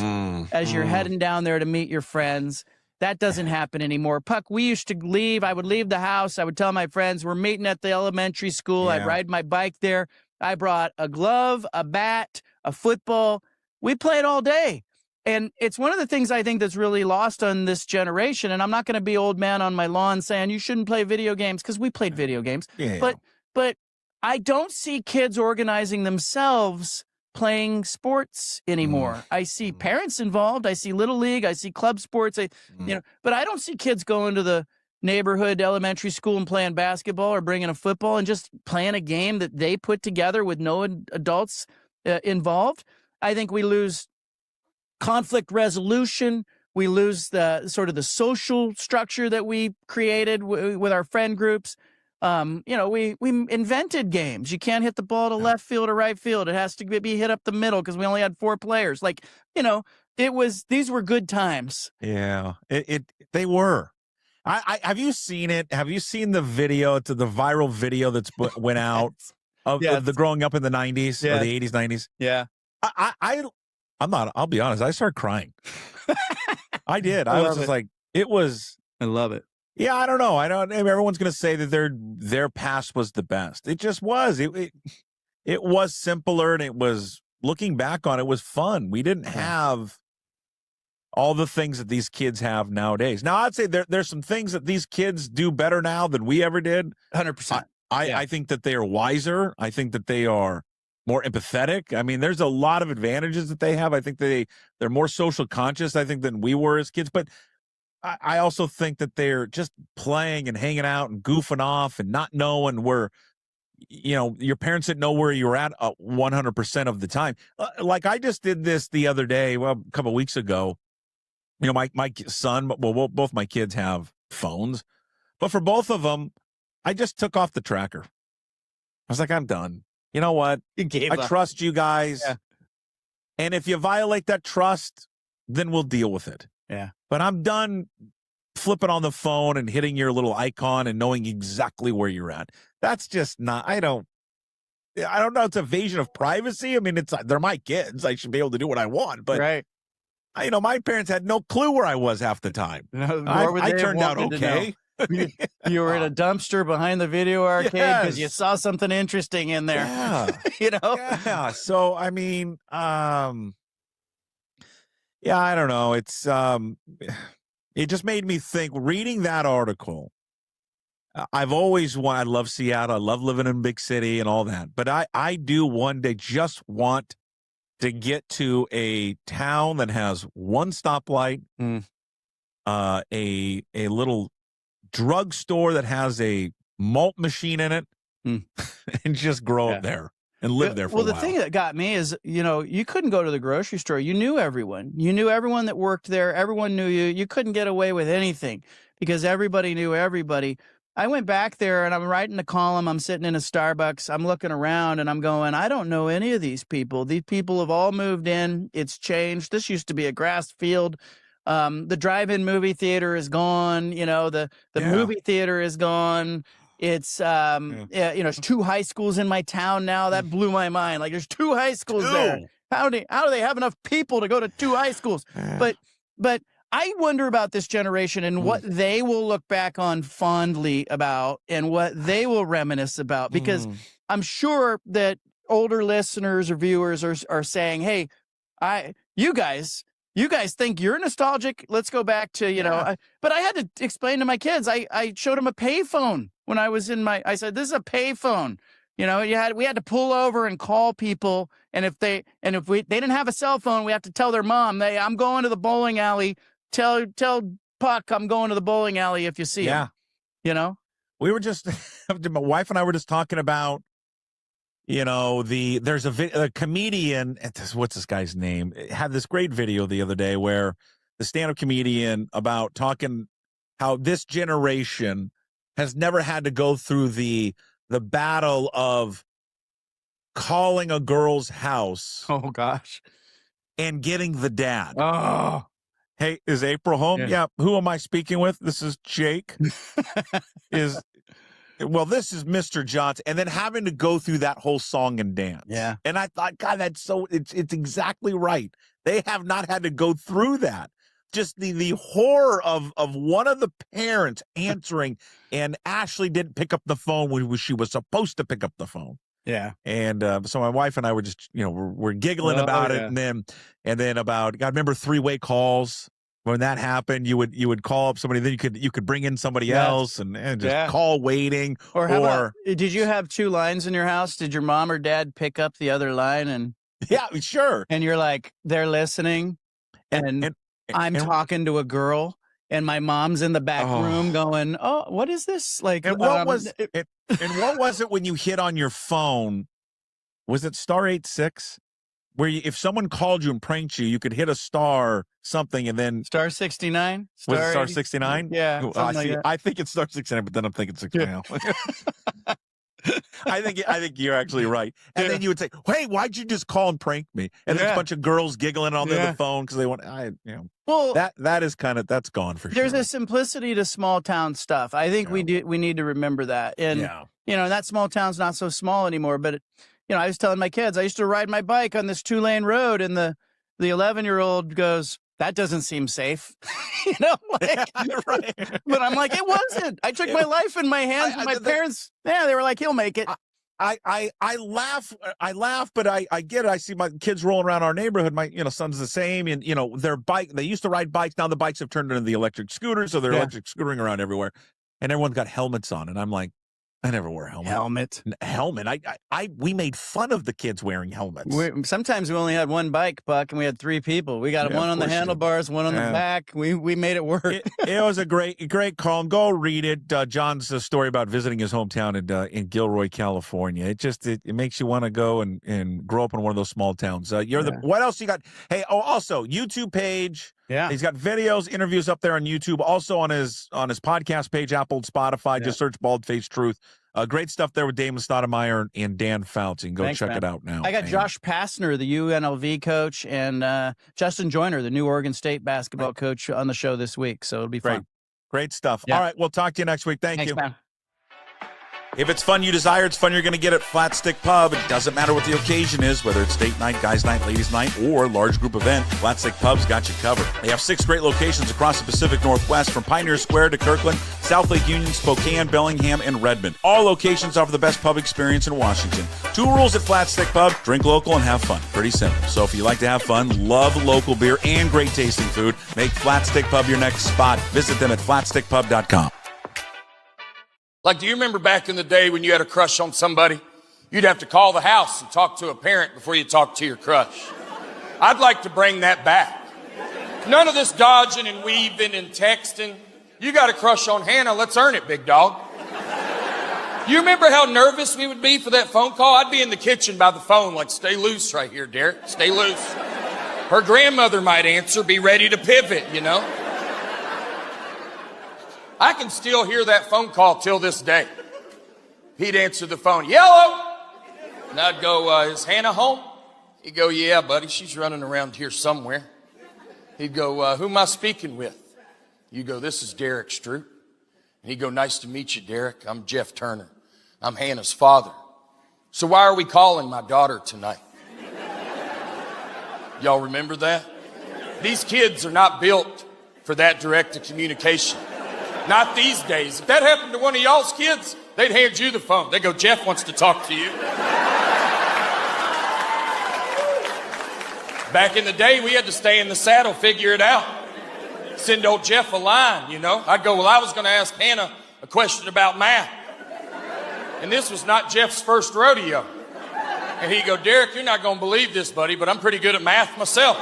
S6: as you're heading down there to meet your friends. That doesn't happen anymore. Puck, we used to leave. I would leave the house. I would tell my friends, we're meeting at the elementary school. I'd ride my bike there. I brought a glove, a bat, a football. We played all day. And it's one of the things I think that's really lost on this generation. And I'm not going to be old man on my lawn saying you shouldn't play video games, because we played video games. Yeah. But I don't see kids organizing themselves playing sports anymore. I see parents involved. I see Little League. I see club sports. But I don't see kids going to the neighborhood elementary school and playing basketball or bringing a football and just playing a game that they put together with no adults involved. I think we lose conflict resolution. We lose the sort of the social structure that we created with our friend groups. We invented games. You can't hit the ball to left field or right field. It has to be hit up the middle because we only had 4 players. These were good times.
S3: Yeah, they were. I have you seen it? Have you seen the video, to the viral video that's went out of the growing up in the 90s or the 80s, 90s?
S6: Yeah.
S3: I'll be honest, I started crying. I did. I was just like, it was.
S6: I love it.
S3: Yeah, I don't know. Everyone's going to say that their past was the best. It just was. It was simpler, and it was, looking back on it, was fun. We didn't have all the things that these kids have nowadays. Now, I'd say there's some things that these kids do better now than we ever did.
S6: 100%.
S3: I think that they are wiser. I think that they are more empathetic. I mean, there's a lot of advantages that they have. I think they're more social conscious, I think, than we were as kids. But I also think that they're just playing and hanging out and goofing off and not knowing where your parents didn't know where you were at 100% of the time. Like I just did this the other day, well, a couple of weeks ago. My son, well, both my kids have phones, but for both of them, I just took off the tracker. I was like, I'm done. You know what? I trust you guys.
S6: Yeah.
S3: And if you violate that trust, then we'll deal with it.
S6: Yeah.
S3: But I'm done flipping on the phone and hitting your little icon and knowing exactly where you're at. That's just not, I don't know. It's evasion of privacy. I mean, they're my kids. I should be able to do what I want. But,
S6: right.
S3: My parents had no clue where I was half the time.
S6: No,
S3: I turned out okay.
S6: You were in a dumpster behind the video arcade because you saw something interesting in there.
S3: Yeah. Yeah. So, I mean, I don't know. It's, it just made me think reading that article. I've always I love Seattle. I love living in a big city and all that. But I do one day just want to get to a town that has one stoplight, a little drugstore that has a malt machine in it, and just grow up there and live there for a while.
S6: Well, the thing that got me is, you couldn't go to the grocery store. You knew everyone. You knew everyone that worked there. Everyone knew you. You couldn't get away with anything because everybody knew everybody. I went back there and I'm writing a column. I'm sitting in a Starbucks. I'm looking around and I'm going, I don't know any of these people. These people have all moved in. It's changed. This used to be a grass field. The drive-in movie theater is gone. The movie theater is gone. It's, there's 2 high schools in my town now. That blew my mind. Like there's 2 high schools there. How do they have enough people to go to 2 high schools? But I wonder about this generation and what they will look back on fondly about and what they will reminisce about, because I'm sure that older listeners or viewers are saying, hey, you guys think you're nostalgic. Let's go back to, but I had to explain to my kids. I showed them a payphone when I was I said, this is a payphone. We had to pull over and call people. And if they didn't have a cell phone, we have to tell their mom, I'm going to the bowling alley. Tell Puck I'm going to the bowling alley if you see him.
S3: We were just, my wife and I were just talking about, there's a comedian, what's this guy's name? It had this great video the other day where the stand-up comedian about talking how this generation has never had to go through the battle of calling a girl's house.
S6: Oh, gosh.
S3: And getting the dad.
S6: Oh.
S3: Hey, is April home? Yeah. Who am I speaking with? This is Jake. This is Mr. Johnson. And then having to go through that whole song and dance.
S6: Yeah.
S3: And I thought, God, it's exactly right. They have not had to go through that. Just the horror of one of the parents answering, and Ashley didn't pick up the phone when she was supposed to pick up the phone.
S6: Yeah.
S3: And so my wife and I were just, we're giggling about it. And then about, God, remember 3-way calls? When that happened, you would call up somebody, then you could bring in somebody else and just call waiting.
S6: Or did you have 2 lines in your house? Did your mom or dad pick up the other line? And
S3: yeah, sure.
S6: And you're like, they're listening and I'm talking to a girl and my mom's in the back room going, oh, what is this? Like,
S3: and what was it when you hit on your phone? Was it *86? Where if someone called you and pranked you, you could hit a star something and then
S6: *69.
S3: Was it *69?
S6: Yeah.
S3: I think it's *69, but then I'm thinking 69. I think you're actually right. And then you would say, "Hey, why'd you just call and prank me?" And there's a bunch of girls giggling on the other phone because they want. Well, that is that's gone for sure.
S6: There's a simplicity to small town stuff. I think we need to remember that. And that small town's not so small anymore. But I was telling my kids I used to ride my bike on this 2-lane road, and the 11-year-old goes, "That doesn't seem safe."
S3: Right.
S6: But I'm like, it wasn't. I took my life in my hands. My parents, they were like, he'll make it.
S3: I laugh, but I get it. I see my kids rolling around our neighborhood. My son's the same, and their bike. They used to ride bikes. Now the bikes have turned into the electric scooters, so they're electric scootering around everywhere, and everyone's got helmets on. And I'm like, I never wore a helmet.
S6: Helmet.
S3: We made fun of the kids wearing helmets.
S6: Sometimes we only had one bike, Buck, and we had 3 people. We got one on the handlebars, one on the back. We made it work.
S3: It was a great column. Go read it. John's story about visiting his hometown in Gilroy, California. It makes you want to go and grow up in one of those small towns. What else you got? Hey, also YouTube page.
S6: Yeah,
S3: he's got videos, interviews up there on YouTube. Also on his podcast page, Apple, Spotify. Yeah. Just search Bald Face Truth. Great stuff there with Damon Stoudemire and Dan Fouts. You can go check it out now.
S6: I got Josh Pastner, the UNLV coach, and Justin Joyner, the new Oregon State basketball coach, on the show this week. So it'll be fun.
S3: Great stuff. Yeah. All right, we'll talk to you next week. Thanks, you.
S6: Man.
S3: If it's fun you desire, it's fun you're going to get at Flat Stick Pub. It doesn't matter what the occasion is, whether it's date night, guys night, ladies night, or large group event, Flat Stick Pub's got you covered. They have 6 great locations across the Pacific Northwest, from Pioneer Square to Kirkland, South Lake Union, Spokane, Bellingham, and Redmond. All locations offer the best pub experience in Washington. 2 rules at Flat Stick Pub: drink local and have fun. Pretty simple. So if you like to have fun, love local beer, and great tasting food, make Flat Stick Pub your next spot. Visit them at flatstickpub.com.
S7: Like, do you remember back in the day when you had a crush on somebody? You'd have to call the house and talk to a parent before you talked to your crush. I'd like to bring that back. None of this dodging and weaving and texting. You got a crush on Hannah, let's earn it, big dog. You remember how nervous we would be for that phone call? I'd be in the kitchen by the phone like, stay loose right here, Derek, stay loose. Her grandmother might answer, be ready to pivot, you know? I can still hear that phone call till this day. He'd answer the phone, yellow. And I'd go, is Hannah home? He'd go, yeah, buddy, she's running around here somewhere. He'd go, who am I speaking with? You go, this is Derek Stroop. And he'd go, nice to meet you, Derek. I'm Jeff Turner. I'm Hannah's father. So why are we calling my daughter tonight? Y'all remember that? These kids are not built for that direct communication. Not these days. If that happened to one of y'all's kids, they'd hand you the phone. They go, Jeff wants to talk to you. Back in the day, we had to stay in the saddle, figure it out. Send old Jeff a line, you know. I'd go, well, I was going to ask Hannah a question about math. And this was not Jeff's first rodeo. And he'd go, Derek, you're not going to believe this, buddy, but I'm pretty good at math myself.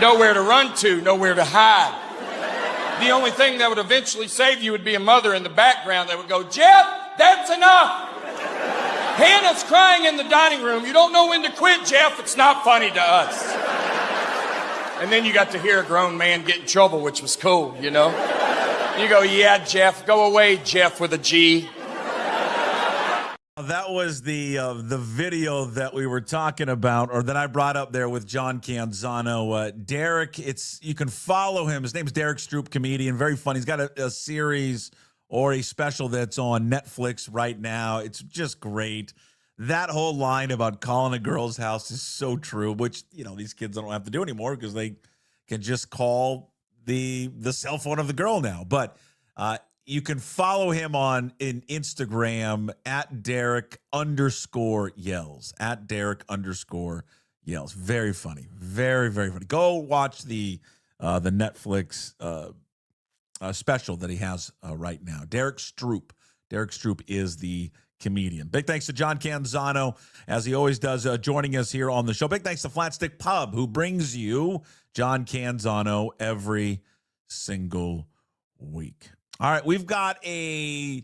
S7: Nowhere to run to, nowhere to hide. The only thing that would eventually save you would be a mother in the background that would go, Jeff, that's enough. Hannah's crying in the dining room. You don't know when to quit, Jeff. It's not funny to us. And then you got to hear a grown man get in trouble, which was cool, you know. You go, yeah, Jeff. Go away, Jeff, with a G.
S3: That was the video that we were talking about, or that I brought up there with John Canzano. Derek, you can follow him. His name's Derek Stroop, comedian, very funny. He's got a series or a special that's on Netflix right now. It's just great. That whole line about calling a girl's house is so true, which, you know, these kids don't have to do anymore because they can just call the cell phone of the girl now. But you can follow him in Instagram at Derek_yells. At Derek_yells. Very funny. Very, very funny. Go watch the Netflix special that he has right now. Derek Stroop. Derek Stroop is the comedian. Big thanks to John Canzano, as he always does, joining us here on the show. Big thanks to Flat Stick Pub, who brings you John Canzano every single week. All right, we've got a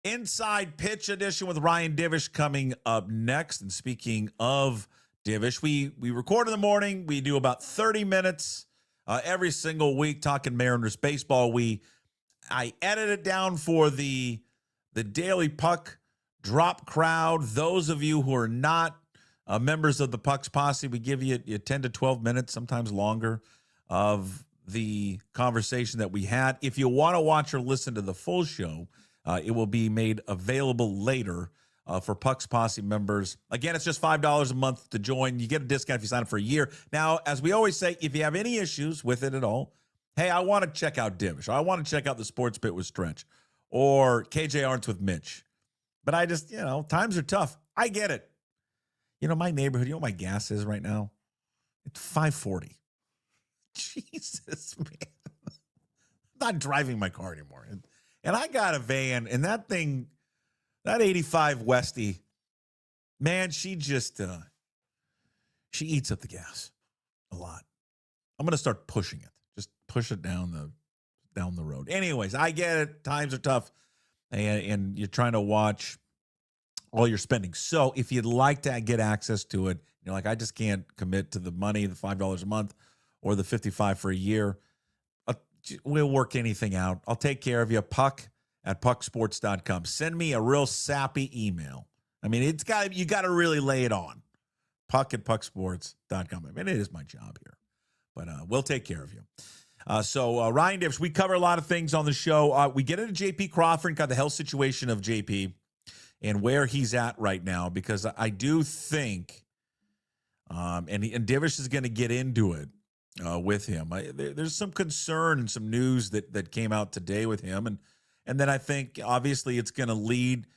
S3: inside pitch edition with Ryan Divish coming up next. And speaking of Divish, we record in the morning. We do about 30 minutes every single week talking Mariners baseball. I edit it down for the Daily Puck Drop crowd. Those of you who are not members of the Pucks Posse, we give you 10 to 12 minutes, sometimes longer, of the conversation that we had. If you want to watch or listen to the full show, it will be made available later for Pucks Posse members. Again, it's just $5 a month to join. You get a discount if you sign up for a year. Now, as we always say, if you have any issues with it at all, hey, I want to check out Divish. I want to check out the Sports Pit with Stretch or KJ Arntz with Mitch. But I just, times are tough. I get it. My neighborhood, you know what my gas is right now? It's $5.40. Jesus, man. I'm not driving my car anymore. And I got a van, and that thing, that 85 Westie, man, she just she eats up the gas a lot. I'm gonna start pushing it. Just push it down the road. Anyways, I get it. Times are tough, and you're trying to watch all your spending. So if you'd like to get access to it, you're like, I just can't commit to the money, the $5 a month, or the $55 for a year. We'll work anything out. I'll take care of you. Puck@pucksports.com. Send me a real sappy email. I mean, you got to really lay it on. Puck@pucksports.com. I mean, it is my job here, but we'll take care of you. So Ryan Divish, we cover a lot of things on the show. We get into JP Crawford and kind of the health situation of JP and where he's at right now, because I do think, and Divish is going to get into it with him. There's some concern and some news that came out today with him, and then I think obviously it's going to lead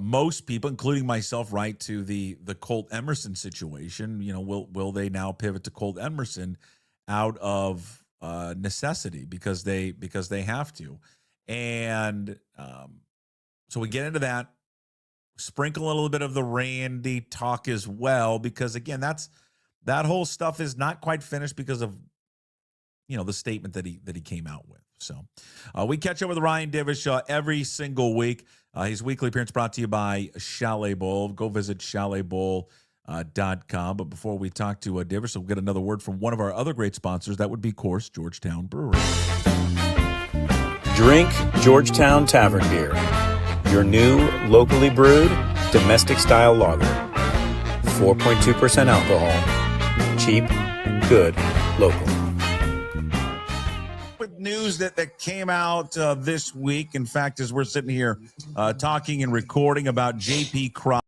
S3: most people, including myself, right to the Colt Emerson situation. You know, will they now pivot to Colt Emerson out of necessity because they have to, and so we get into that. Sprinkle a little bit of the Randy talk as well, because again, that whole stuff is not quite finished because of, you know, the statement that he came out with. So we catch up with Ryan Divish every single week. His weekly appearance brought to you by Chalet Bowl. Go visit chaletbowl.com. But before we talk to Divish, we'll get another word from one of our other great sponsors. That would be, of course, Georgetown Brewery.
S8: Drink Georgetown Tavern Beer, your new locally brewed domestic-style lager. 4.2% alcohol. Cheap, good, local.
S3: With news that came out this week, in fact, as we're sitting here talking and recording about JP Crawford,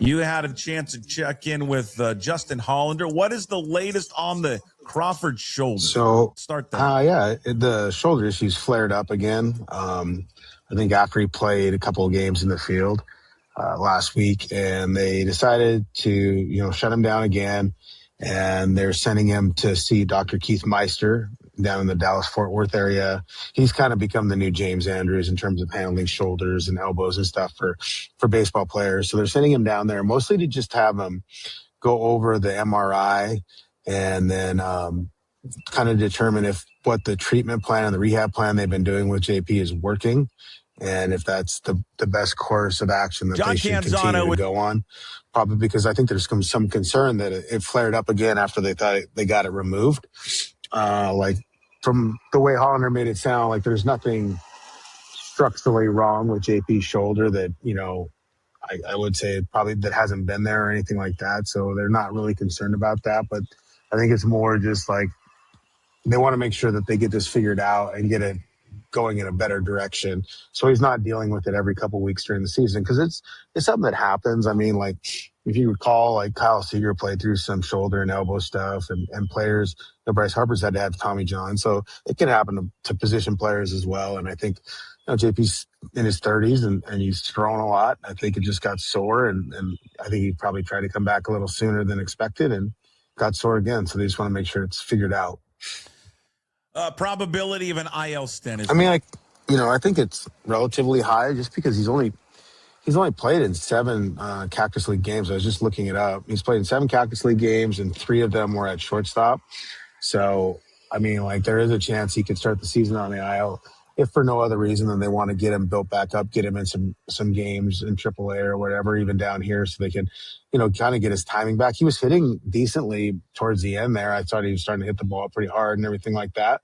S3: you had a chance to check in with Justin Hollander. What is the latest on the Crawford shoulder?
S9: So,
S3: start there.
S9: The shoulder issue's flared up again. I think after he played a couple of games in the field last week, and they decided to, shut him down again. And they're sending him to see Dr. Keith Meister down in the Dallas-Fort Worth area. He's kind of become the new James Andrews in terms of handling shoulders and elbows and stuff for baseball players. So they're sending him down there mostly to just have him go over the MRI and then kind of determine if what the treatment plan and the rehab plan they've been doing with JP is working, and if that's the best course of action that they should continue to go on. Probably because I think there's some concern that it flared up again after they thought they got it removed. Like from the way Hollander made it sound, like there's nothing structurally wrong with JP's shoulder that, I would say probably that hasn't been there or anything like that. So they're not really concerned about that. But I think it's more just like they want to make sure that they get this figured out and get it going in a better direction. So he's not dealing with it every couple of weeks during the season, because it's something that happens. I mean, like if you recall, like Kyle Seager played through some shoulder and elbow stuff, and players, Bryce Harper's had to have Tommy John. So it can happen to position players as well. And I think JP's in his 30s and he's thrown a lot. I think it just got sore, and I think he probably tried to come back a little sooner than expected and got sore again. So they just want to make sure it's figured out.
S3: Probability of an IL stint is.
S9: I mean, I think it's relatively high just because he's only played in 7 Cactus League games. I was just looking it up. He's played in 7 Cactus League games, and 3 of them were at shortstop. So, I mean, like there is a chance he could start the season on the IL. If for no other reason than they want to get him built back up, get him in some games in AAA or whatever, even down here, so they can, kind of get his timing back. He was hitting decently towards the end there. I thought he was starting to hit the ball pretty hard and everything like that.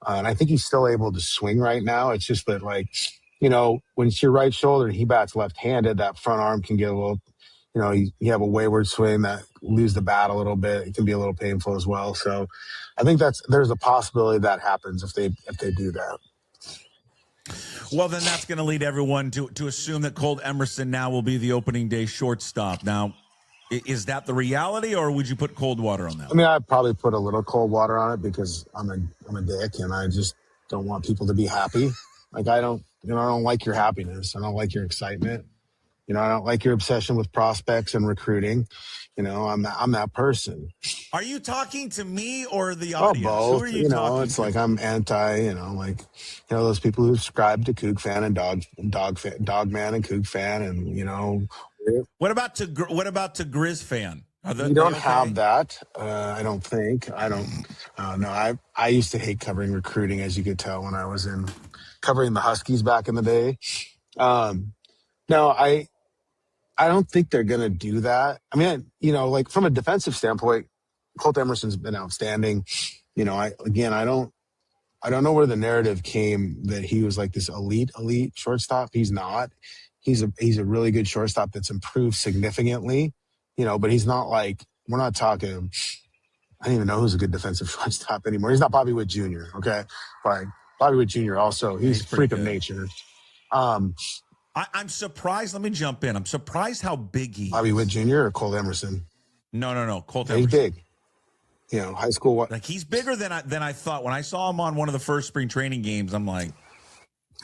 S9: And I think he's still able to swing right now. It's just that, like, when it's your right shoulder and he bats left-handed, that front arm can get a little, you have a wayward swing that lose the bat a little bit. It can be a little painful as well. So I think there's a possibility that happens if they do that.
S3: Well, then that's going to lead everyone to assume that Colt Emerson now will be the opening day shortstop. Now, is that the reality, or would you put cold water on that?
S9: I mean, I'd probably put a little cold water on it because I'm a dick and I just don't want people to be happy. Like I don't like your happiness. I don't like your excitement. You know, I don't like your obsession with prospects and recruiting. You know, I'm that person.
S3: Are you talking to me or the
S9: Oh,
S3: audience? Who
S9: both.
S3: are you
S9: You know,
S3: talking
S9: it's
S3: to?
S9: like I'm anti. Those people who subscribe to Kook fan and dog man and Kook fan, and
S3: What about to Grizz fan? Are
S9: we
S3: they
S9: don't
S3: okay?
S9: have that. I don't think. I don't. No, I used to hate covering recruiting, as you could tell when I was covering the Huskies back in the day. No, I don't think they're going to do that. I mean, like from a defensive standpoint, Colt Emerson's been outstanding. I don't know where the narrative came that he was like this elite shortstop. He's not. He's a really good shortstop that's improved significantly, but he's not like, we're not talking, I don't even know who's a good defensive shortstop anymore. He's not Bobby Witt Jr., okay? Like Bobby Witt Jr. also, he's a freak of nature.
S3: I'm surprised. Let me jump in. I'm surprised how big he
S9: Bobby
S3: is.
S9: Witt Jr. or Colt Emerson?
S3: No. Colt
S9: He's
S3: Emerson.
S9: big. High school.
S3: Like he's bigger than I thought. When I saw him on one of the first spring training games, I'm like,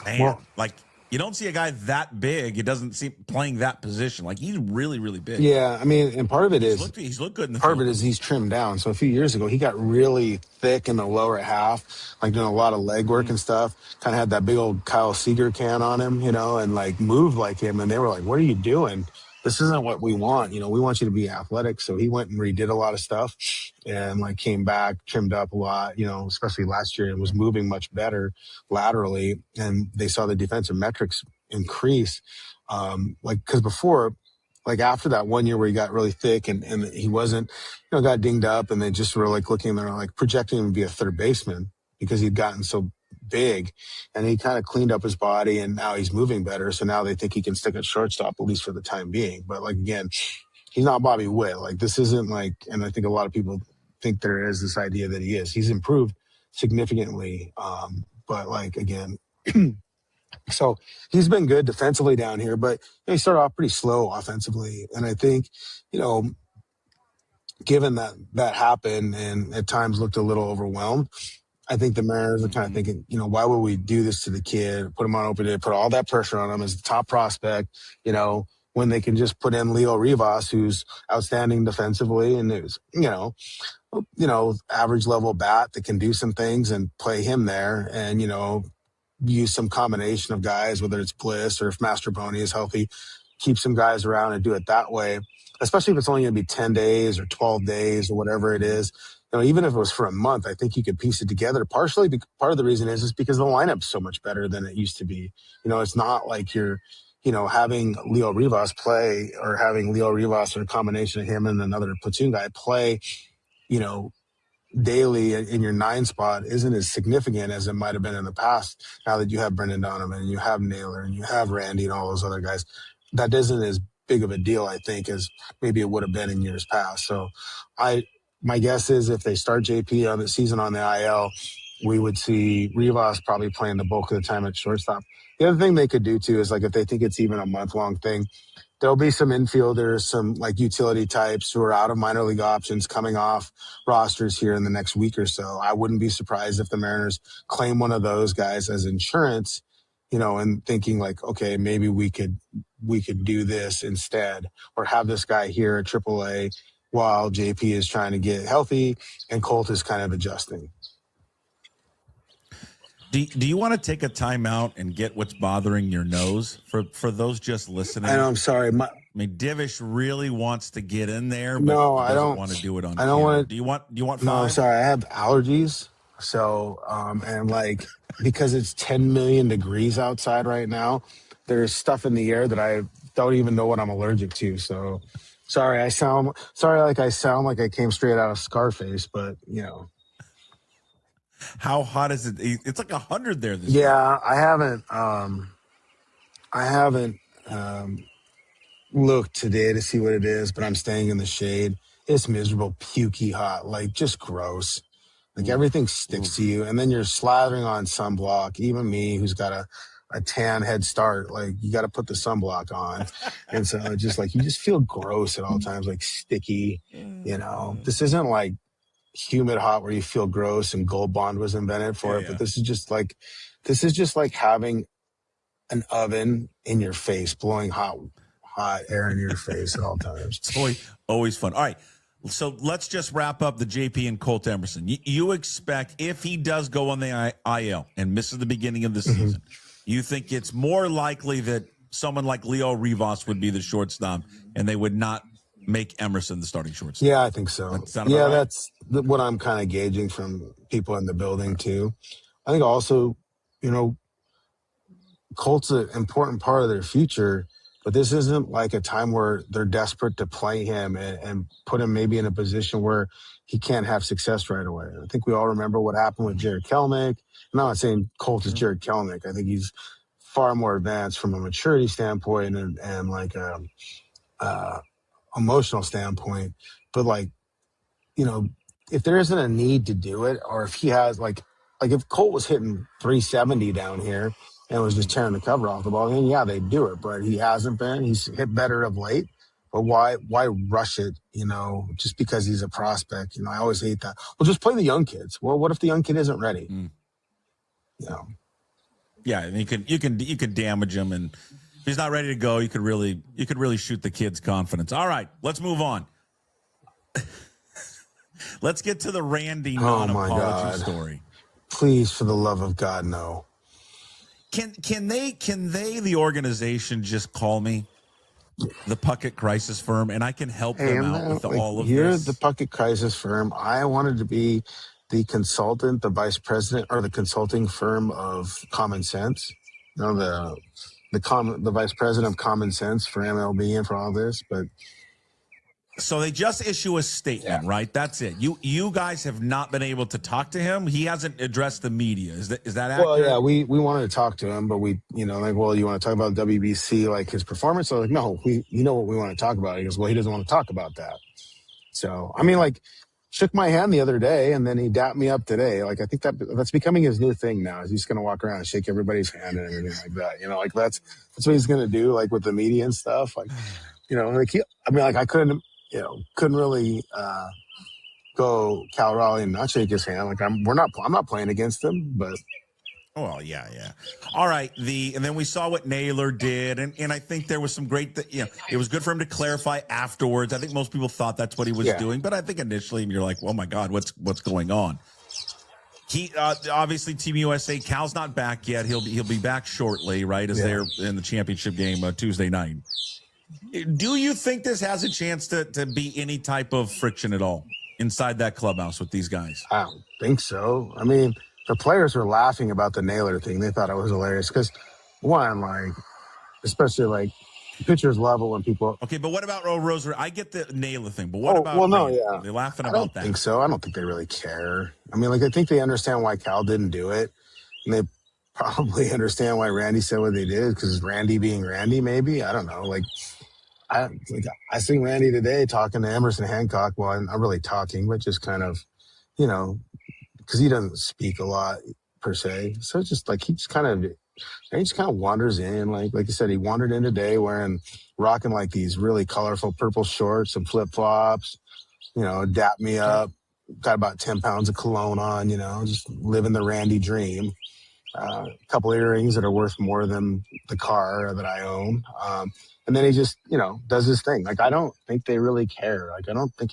S3: man, like you don't see a guy that big. It doesn't seem playing that position. Like he's really, really big.
S9: Yeah, I mean, and part of it
S3: he's looked good in the
S9: part
S3: field.
S9: of it is he's trimmed down. So a few years ago, he got really thick in the lower half, like doing a lot of leg work and stuff. Kind of had that big old Kyle Seager can on him, and like moved like him. And they were like, "What are you doing? This isn't what we want. We want you to be athletic." So he went and redid a lot of stuff and like came back, trimmed up a lot, especially last year, and was moving much better laterally. And they saw the defensive metrics increase. Because before, like after that 1 year where he got really thick and he wasn't, got dinged up, and they just were like looking, they're like projecting him to be a third baseman because he'd gotten so big, and he kind of cleaned up his body, and now he's moving better. So now they think he can stick at shortstop, at least for the time being. But like, again, he's not Bobby Witt. Like this isn't like, and I think a lot of people think there is this idea that he is. He's improved significantly. But like, again, so he's been good defensively down here, but he started off pretty slow offensively. And I think, given that happened and at times looked a little overwhelmed, I think the Mariners are kind of thinking, why would we do this to the kid, put him on open day, put all that pressure on him as the top prospect, when they can just put in Leo Rivas, who's outstanding defensively and who's, average level bat that can do some things, and play him there and, use some combination of guys, whether it's Bliss or if Master Boney is healthy, keep some guys around and do it that way, especially if it's only going to be 10 days or 12 days or whatever it is. Even if it was for a month, I think you could piece it together. Partially, part of the reason is because the lineup's so much better than it used to be. It's not like you're, having Leo Rivas play, or having Leo Rivas or a combination of him and another platoon guy play, daily in your 9 spot isn't as significant as it might have been in the past. Now that you have Brendan Donovan and you have Naylor and you have Randy and all those other guys, that isn't as big of a deal, I think, as maybe it would have been in years past. So my guess is if they start JP on the season on the IL, we would see Rivas probably playing the bulk of the time at shortstop. The other thing they could do too is, like, if they think it's even a month-long thing, there'll be some infielders, some like utility types who are out of minor league options coming off rosters here in the next week or so. I wouldn't be surprised if the Mariners claim one of those guys as insurance, and thinking like, okay, maybe we could do this instead, or have this guy here at AAA while JP is trying to get healthy and Colt is kind of adjusting.
S3: Do you want to take a timeout and get what's bothering your nose for those just listening?
S9: I know, I'm sorry.
S3: I mean, Divish really wants to get in there, but
S9: No,
S3: he
S9: I
S3: doesn't
S9: don't
S3: want to do it on
S9: I don't
S3: camera.
S9: want to.
S3: Do you want five?
S9: No, I'm sorry. I have allergies. So, and like, because it's 10 million degrees outside right now, there's stuff in the air that I don't even know what I'm allergic to. So sorry, I sound like I came straight out of Scarface, but
S3: How hot is it? It's like 100 there this week.
S9: Yeah, I haven't looked today to see what it is, but I'm staying in the shade. It's miserable, pukey hot, like just gross. Like everything sticks to you, and then you're slathering on sunblock. Even me, who's got a tan head start, like you got to put the sunblock on, and so just like you just feel gross at all times, like sticky. This isn't like humid hot where you feel gross and Gold Bond was invented for it, but this is just like having an oven in your face blowing hot hot air in your face at all times.
S3: It's always fun. All right. So let's just wrap up the JP and Colt Emerson. You expect if he does go on the IL and misses the beginning of the season, you think it's more likely that someone like Leo Rivas would be the shortstop and they would not make Emerson the starting shortstop?
S9: Yeah, I think so. Yeah, right? That's what I'm kind of gauging from people in the building too. I think also, Colt's an important part of their future, but this isn't like a time where they're desperate to play him and put him maybe in a position where he can't have success right away. I think we all remember what happened with Jared Kelenic. I'm not saying Colt is Jared Kelenic. I think he's far more advanced from a maturity standpoint and like emotional standpoint. But if there isn't a need to do it, or if he has like if Colt was hitting 370 down here and was just tearing the cover off the ball, then yeah, they'd do it. But he hasn't been. He's hit better of late. But why rush it, just because he's a prospect? I always hate that. Well, just play the young kids. Well, what if the young kid isn't ready?
S3: Yeah, and you can damage him, and if he's not ready to go, you could really shoot the kid's confidence. All right, let's move on. Let's get to the Randy non-apology story.
S9: Please, for the love of God, no.
S3: Can they, the organization, just call me the Puckett Crisis Firm, and I can help them out with all of
S9: you're
S3: this?
S9: You're the Puckett Crisis Firm. I wanted to be the consultant, the vice president, or the consulting firm of Common Sense. The vice president of Common Sense for MLB and for all this, but.
S3: So they just issue a statement, right? That's it. You guys have not been able to talk to him. He hasn't addressed the media. Is that accurate?
S9: Well, yeah, we wanted to talk to him, but you want to talk about WBC, like his performance? So no, what we want to talk about. He goes, well, he doesn't want to talk about that. So, shook my hand the other day, and then he dapped me up today. I think that's becoming his new thing now. Is he's going to walk around and shake everybody's hand and everything like that. That's what he's going to do, with the media and stuff. I couldn't really go Cal Raleigh and not shake his hand. I'm not playing against him, but.
S3: Well, yeah. All right. And then we saw what Naylor did, and I think there was some great. It was good for him to clarify afterwards. I think most people thought that's what he was doing, but I think initially you're like, oh my God, what's going on? He obviously Team USA. Cal's not back yet. He'll be back shortly, right? As they're in the championship game Tuesday night. Do you think this has a chance to be any type of friction at all inside that clubhouse with these guys?
S9: I don't think so. The players were laughing about the Naylor thing. They thought it was hilarious because, one, especially pitchers level when people.
S3: Okay, but what about Arozarena? I get the Naylor thing, but what about?
S9: Well, no, yeah,
S3: they're laughing about that.
S9: I don't think so. I don't think they really care. I think they understand why Cal didn't do it, and they probably understand why Randy said what they did because Randy being Randy. Maybe I don't know. I seen Randy today talking to Emerson Hancock. Well, I'm not really talking, but just kind of, because he doesn't speak a lot per se. So it's just he just kind of wanders in. Like you said, he wandered in today rocking these really colorful purple shorts and flip flops, dap me up, got about 10 pounds of cologne on, just living the Randy dream. A couple earrings that are worth more than the car that I own. And then he just, does his thing. I don't think they really care. I don't think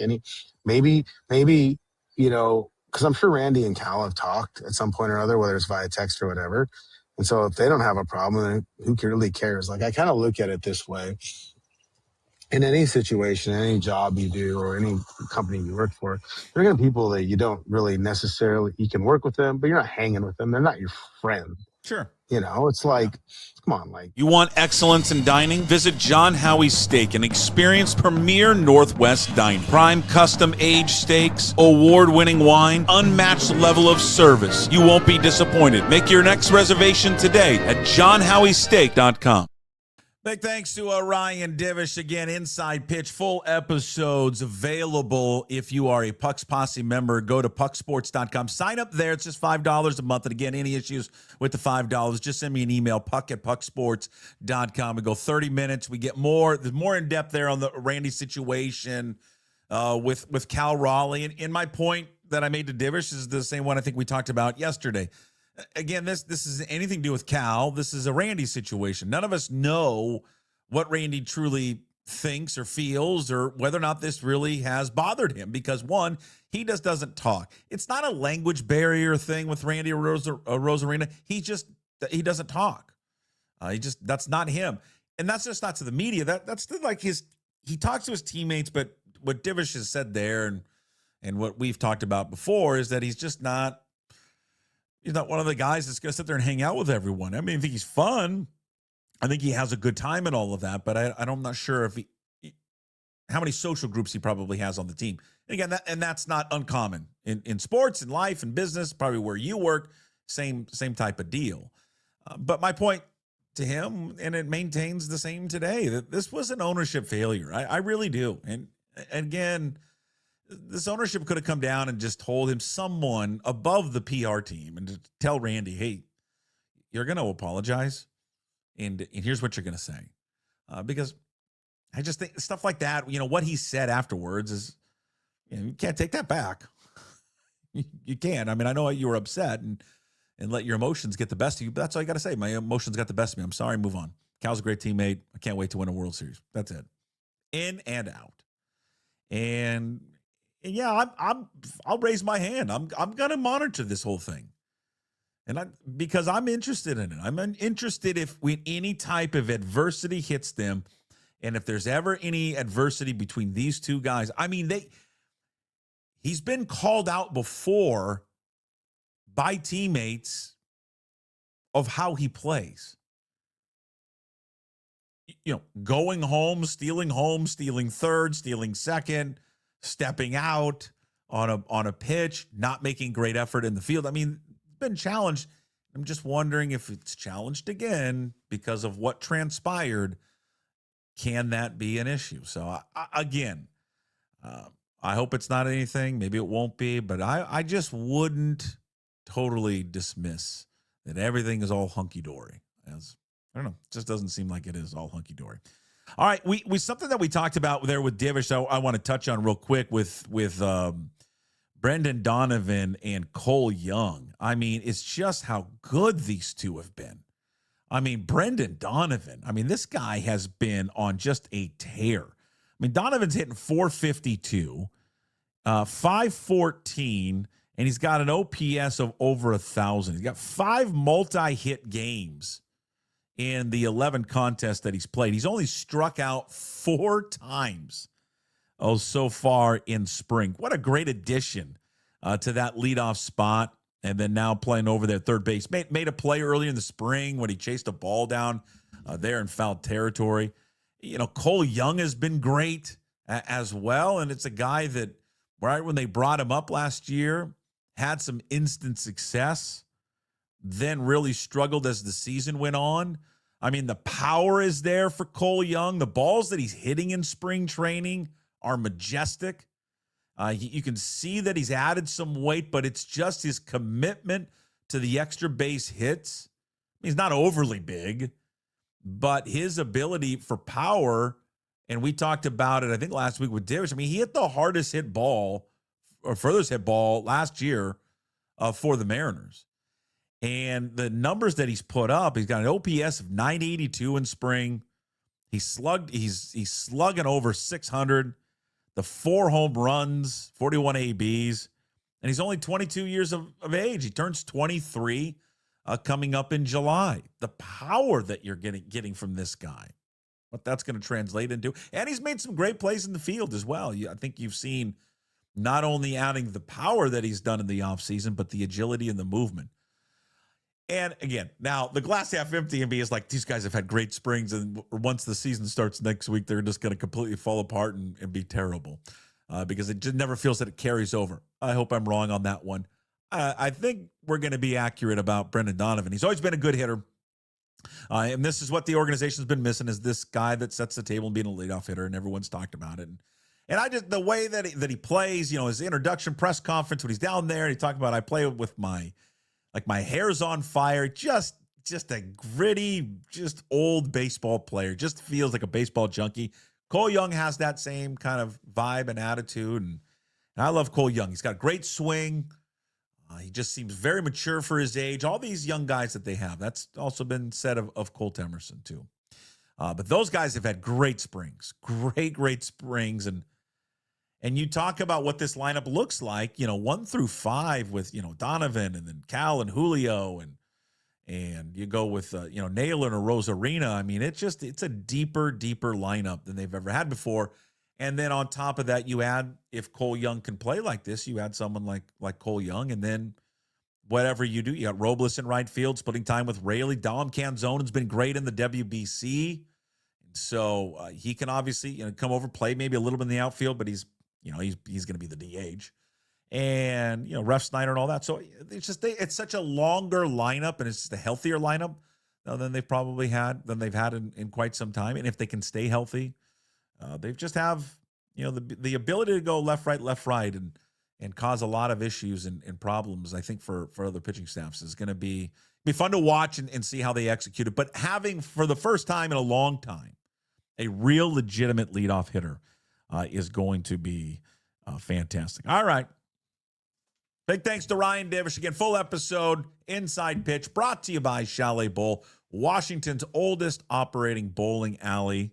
S9: maybe, because I'm sure Randy and Cal have talked at some point or other, whether it's via text or whatever. And so if they don't have a problem, then who really cares? I kind of look at it this way. In any situation, any job you do or any company you work for, there are going to be people that you don't really necessarily, you can work with them, but you're not hanging with them. They're not your friend.
S3: Sure.
S9: It's come on,
S3: You want excellence in dining? Visit John Howie's Steak and experience premier Northwest dining. Prime custom aged steaks, award-winning wine, unmatched level of service. You won't be disappointed. Make your next reservation today at johnhowiesteak.com. Big thanks to Ryan Divish. Again, Inside Pitch, full episodes available if you are a Pucks Posse member. Go to pucksports.com. Sign up there. It's just $5 a month. And again, any issues with the $5, just send me an email, puck@pucksports.com. We go 30 minutes. We get there's more in depth there on the Randy situation with Cal Raleigh. And my point that I made to Divish is the same one I think we talked about yesterday. Again, this is anything to do with Cal. This is a Randy situation. None of us know what Randy truly thinks or feels, or whether or not this really has bothered him, because one, he just doesn't talk. It's not a language barrier thing with Randy Arozarena. He doesn't talk. That's not him. And that's just not to the media. That's like he talks to his teammates, but what Divish has said there and what we've talked about before is that he's not one of the guys that's going to sit there and hang out with everyone. I mean, I think he's fun. I think he has a good time and all of that, but I'm not sure if how many social groups he probably has on the team. And again, that's not uncommon in sports, in life, in business, probably where you work, same type of deal. But my point to him, and it maintains the same today, that this was an ownership failure. I really do. And again, this ownership could have come down and just told him someone above the PR team and to tell Randy, hey, you're going to apologize. And here's what you're going to say. Because I just think stuff like that, what he said afterwards is, you can't take that back. You can't. I mean, I know you were upset and let your emotions get the best of you, but that's all you got to say. My emotions got the best of me. I'm sorry, move on. Cal's a great teammate. I can't wait to win a World Series. That's it. In and out. And yeah, I'll raise my hand. I'm going to monitor this whole thing. And because I'm interested in it. I'm interested if when any type of adversity hits them, and if there's ever any adversity between these two guys. I mean, he's been called out before by teammates of how he plays. Going home, stealing third, stealing second, stepping out on a pitch, not making great effort in the field. I mean, been challenged. I'm just wondering if it's challenged again because of what transpired. Can that be an issue? So I hope it's not anything. Maybe it won't be, but I just wouldn't totally dismiss that everything is all hunky-dory. As I don't know, it just doesn't seem like it is all hunky-dory. All right, we something that we talked about there with Divish, I want to touch on real quick with Brendan Donovan and Cole Young. I mean, it's just how good these two have been. I mean, Brendan Donovan, this guy has been on just a tear. I mean, Donovan's hitting 452, 514, and he's got an OPS of over 1,000. He's got 5 multi-hit games in the 11 contests that he's played. He's only struck out 4 times so far in spring. What a great addition to that leadoff spot. And then now playing over there third base. Made a play early in the spring when he chased a ball down there in foul territory. Cole Young has been great as well. And it's a guy that right when they brought him up last year, had some instant success, then really struggled as the season went on. I mean, the power is there for Cole Young. The balls that he's hitting in spring training are majestic. You can see that he's added some weight, but it's just his commitment to the extra base hits. He's not overly big, but his ability for power, and we talked about it, I think, last week with Divish. He hit the hardest hit ball or furthest hit ball last year for the Mariners. And the numbers that he's put up, he's got an OPS of 982 in spring. He's slugging over 600. The 4 home runs, 41 ABs, and he's only 22 years of age. He turns 23 coming up in July. The power that you're getting from this guy, what that's going to translate into. And he's made some great plays in the field as well. I think you've seen not only adding the power that he's done in the offseason, but the agility and the movement. And again, now the glass half empty and is like, these guys have had great springs, and once the season starts next week, they're just going to completely fall apart and be terrible because it just never feels that it carries over. I hope I'm wrong on that one. I think we're going to be accurate about Brendan Donovan. He's always been a good hitter. And this is what the organization's been missing, is this guy that sets the table and being a leadoff hitter, and everyone's talked about it. And I just, the way that he plays, his introduction press conference when he's down there, and he talked about, I play with my hair's on fire, just a gritty, just old baseball player, just feels like a baseball junkie. Cole Young has that same kind of vibe and attitude, and I love Cole Young. He's got a great swing. He just seems very mature for his age. All these young guys that they have, that's also been said of Colt Emerson too. But those guys have had great springs, great springs. And you talk about what this lineup looks like, 1 through 5 with, Donovan and then Cal and Julio and you go with, Naylor and Arozarena. I mean, it's a deeper lineup than they've ever had before. And then on top of that, you add, if Cole Young can play like this, you add someone like Cole Young, and then whatever you do, you got Robles in right field, splitting time with Raley. Dom Canzano has been great in the WBC. So he can obviously, come over, play maybe a little bit in the outfield, but he's going to be the DH. And, Ref Snyder and all that. So it's such a longer lineup, and it's just a healthier lineup than they've probably had, in quite some time. And if they can stay healthy, they just have, the ability to go left, right, and cause a lot of issues and problems, I think, for other pitching staffs is going to be fun to watch and see how they execute it. But having, for the first time in a long time, a real legitimate leadoff hitter is going to be fantastic. All right. Big thanks to Ryan Divish. Again, full episode, Inside Pitch, brought to you by Chalet Bowl. Washington's oldest operating bowling alley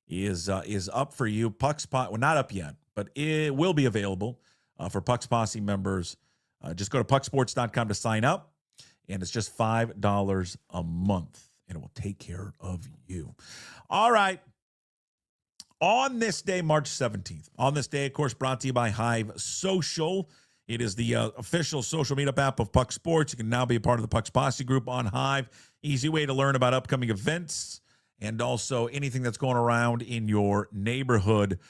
S3: is up for you. Puck's Posse, well, not up yet, but it will be available for Puck's Posse members. Just go to pucksports.com to sign up, and it's just $5 a month, and it will take care of you. All right. On this day, March 17th, on this day, of course, brought to you by Hive Social. It is the official social meetup app of Puck Sports. You can now be a part of the Puck's Posse group on Hive. Easy way to learn about upcoming events and also anything that's going around in your neighborhood.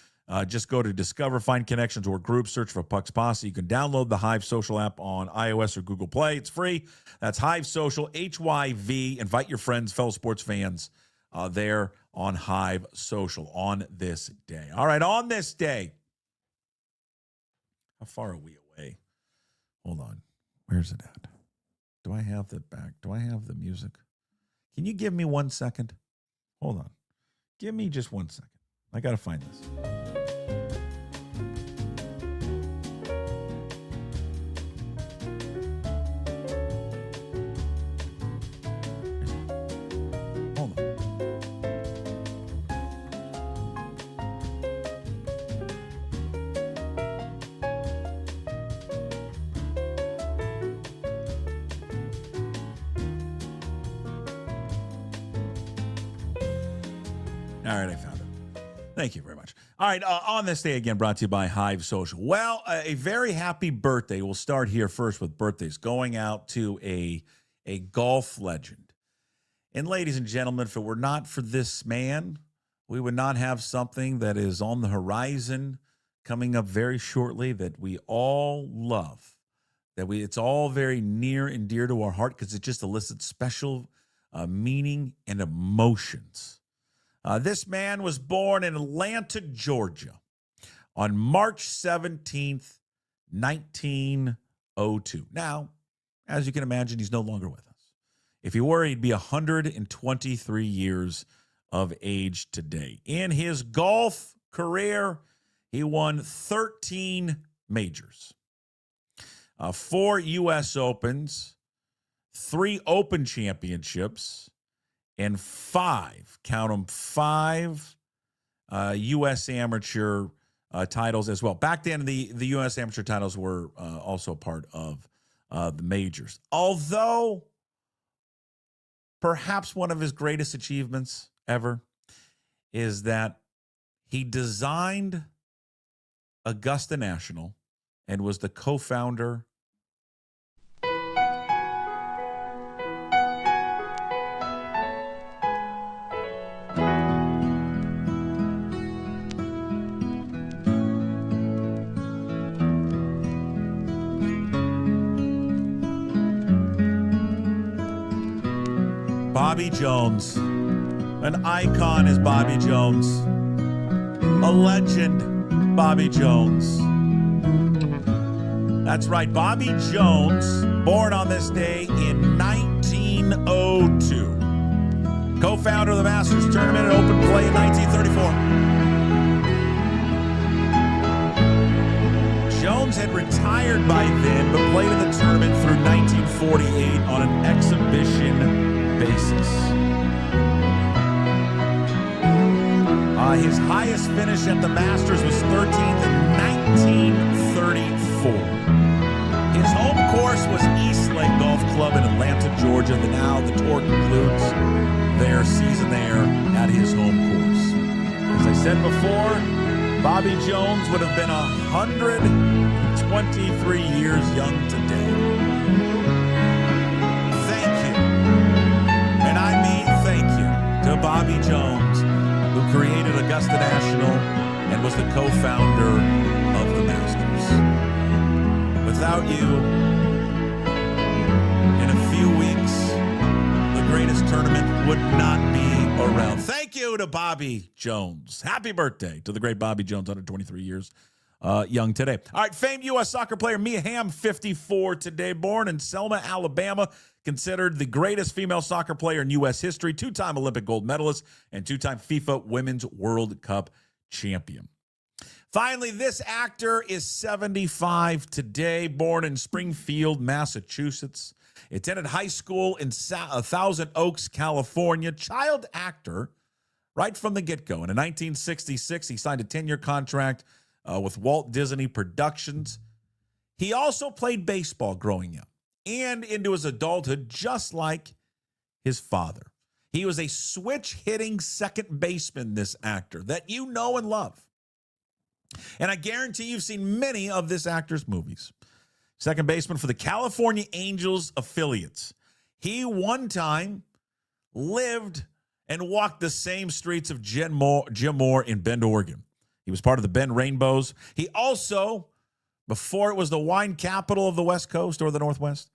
S3: Just go to Discover, find connections or groups, search for Puck's Posse. You can download the Hive Social app on iOS or Google Play. It's free. That's Hive Social, HYV. Invite your friends, fellow sports fans there on Hive Social on this day. All right, on this day. How far are we away? Hold on. Where's it at? Do I have the back? Do I have the music? Can you give me 1 second? Hold on. Give me just 1 second. I got to find this. Hold on. All right, I found it. Thank you very much. All right, on this day again, brought to you by Hive Social. Well, a very happy birthday. We'll start here first with birthdays. Going out to a golf legend. And ladies and gentlemen, if it were not for this man, we would not have something that is on the horizon coming up very shortly that we all love. It's all very near and dear to our heart because it just elicits special meaning and emotions. This man was born in Atlanta, Georgia on March 17th, 1902. Now, as you can imagine, he's no longer with us. If he were, he'd be 123 years of age today. In his golf career, he won 13 majors, 4 U.S. Opens, 3 Open Championships, and 5, count them, 5 U.S. Amateur titles as well. Back then, the U.S. Amateur titles were also part of the majors. Although, perhaps one of his greatest achievements ever is that he designed Augusta National and was the co-founder Bobby Jones. An icon is Bobby Jones. A legend, Bobby Jones. That's right, Bobby Jones, born on this day in 1902. Co-founder of the Masters Tournament and Open Play in 1934. Jones had retired by then, but played in the tournament through 1948 on an exhibition basis. His highest finish at the Masters was 13th in 1934. His home course was East Lake Golf Club in Atlanta, Georgia. Now the tour concludes their season there at his home course. As I said before, Bobby Jones would have been 123 years young today. Thank you. And I mean thank you to Bobby Jones, who created Augusta National and was the co-founder of the Masters. Without you, in a few weeks, the greatest tournament would not be around. Thank you to Bobby Jones. Happy birthday to the great Bobby Jones, 123 years young today. All right, famed U.S. soccer player Mia Hamm, 54 today, born in Selma, Alabama, considered the greatest female soccer player in U.S. history, two-time Olympic gold medalist, and two-time FIFA Women's World Cup champion. Finally, this actor is 75 today, born in Springfield, Massachusetts. Attended high school in Thousand Oaks, California. Child actor right from the get-go. And in 1966, he signed a 10-year contract with Walt Disney Productions. He also played baseball growing up and into his adulthood, just like his father. He was a switch-hitting second baseman, this actor, that you know and love. And I guarantee you've seen many of this actor's movies. Second baseman for the California Angels affiliates. He one time lived and walked the same streets of Jim Moore in Bend, Oregon. He was part of the Bend Rainbows. He also, before it was the wine capital of the West Coast or the Northwest,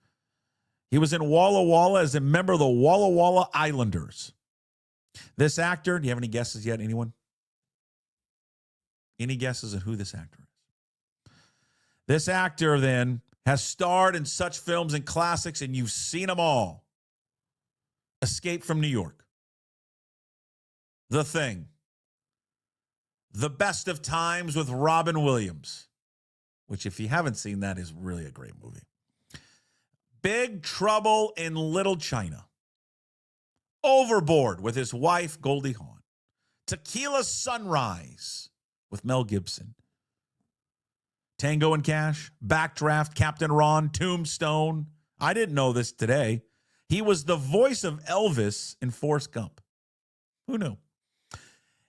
S3: he was in Walla Walla as a member of the Walla Walla Islanders. This actor, do you have any guesses yet, anyone? Any guesses at who this actor is? This actor, then, has starred in such films and classics, and you've seen them all. Escape from New York. The Thing. The Best of Times with Robin Williams, which, if you haven't seen that, is really a great movie. Big Trouble in Little China. Overboard with his wife, Goldie Hawn. Tequila Sunrise with Mel Gibson. Tango and Cash, Backdraft, Captain Ron, Tombstone. I didn't know this today. He was the voice of Elvis in Forrest Gump. Who knew?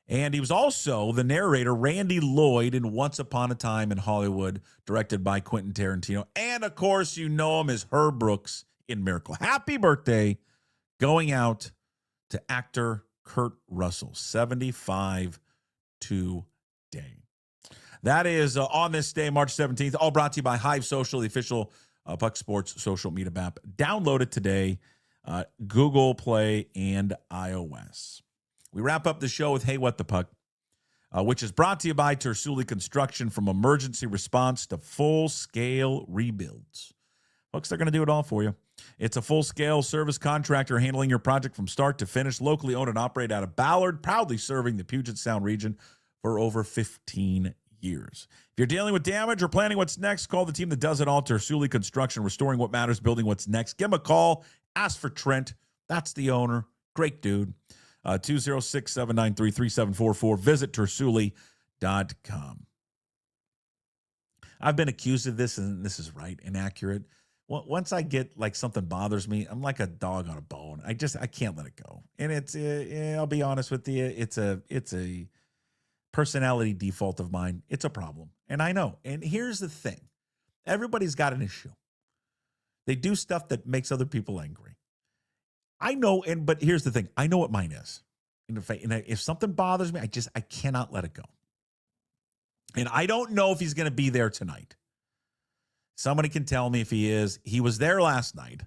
S3: And he was also the narrator, Randy Lloyd, in Once Upon a Time in Hollywood, directed by Quentin Tarantino. And, of course, you know him as Herb Brooks in Miracle. Happy birthday going out to actor Kurt Russell, 75 today. That is on this day, March 17th, all brought to you by Hive Social, the official Puck Sports social media app. Download it today, Google Play and iOS. We wrap up the show with Hey, What the Puck, which is brought to you by Tersuli Construction. From emergency response to full-scale rebuilds. Folks, they're going to do it all for you. It's a full-scale service contractor handling your project from start to finish, locally owned and operated out of Ballard, proudly serving the Puget Sound region for over 15 years. If you're dealing with damage or planning what's next, call the team that does it all, Tersuli Construction, restoring what matters, building what's next. Give them a call. Ask for Trent. That's the owner. Great dude. 206-793-3744. Visit Tersuli.com. I've been accused of this, and this is right, inaccurate. Once I get like something bothers me, I'm like a dog on a bone. I can't let it go. And it's, I'll be honest with you, it's a personality default of mine. It's a problem. And I know. And here's the thing. Everybody's got an issue. They do stuff that makes other people angry. I know, but here's the thing. I know what mine is. And if something bothers me, I cannot let it go. And I don't know if he's going to be there tonight. Somebody can tell me if he is. He was there last night.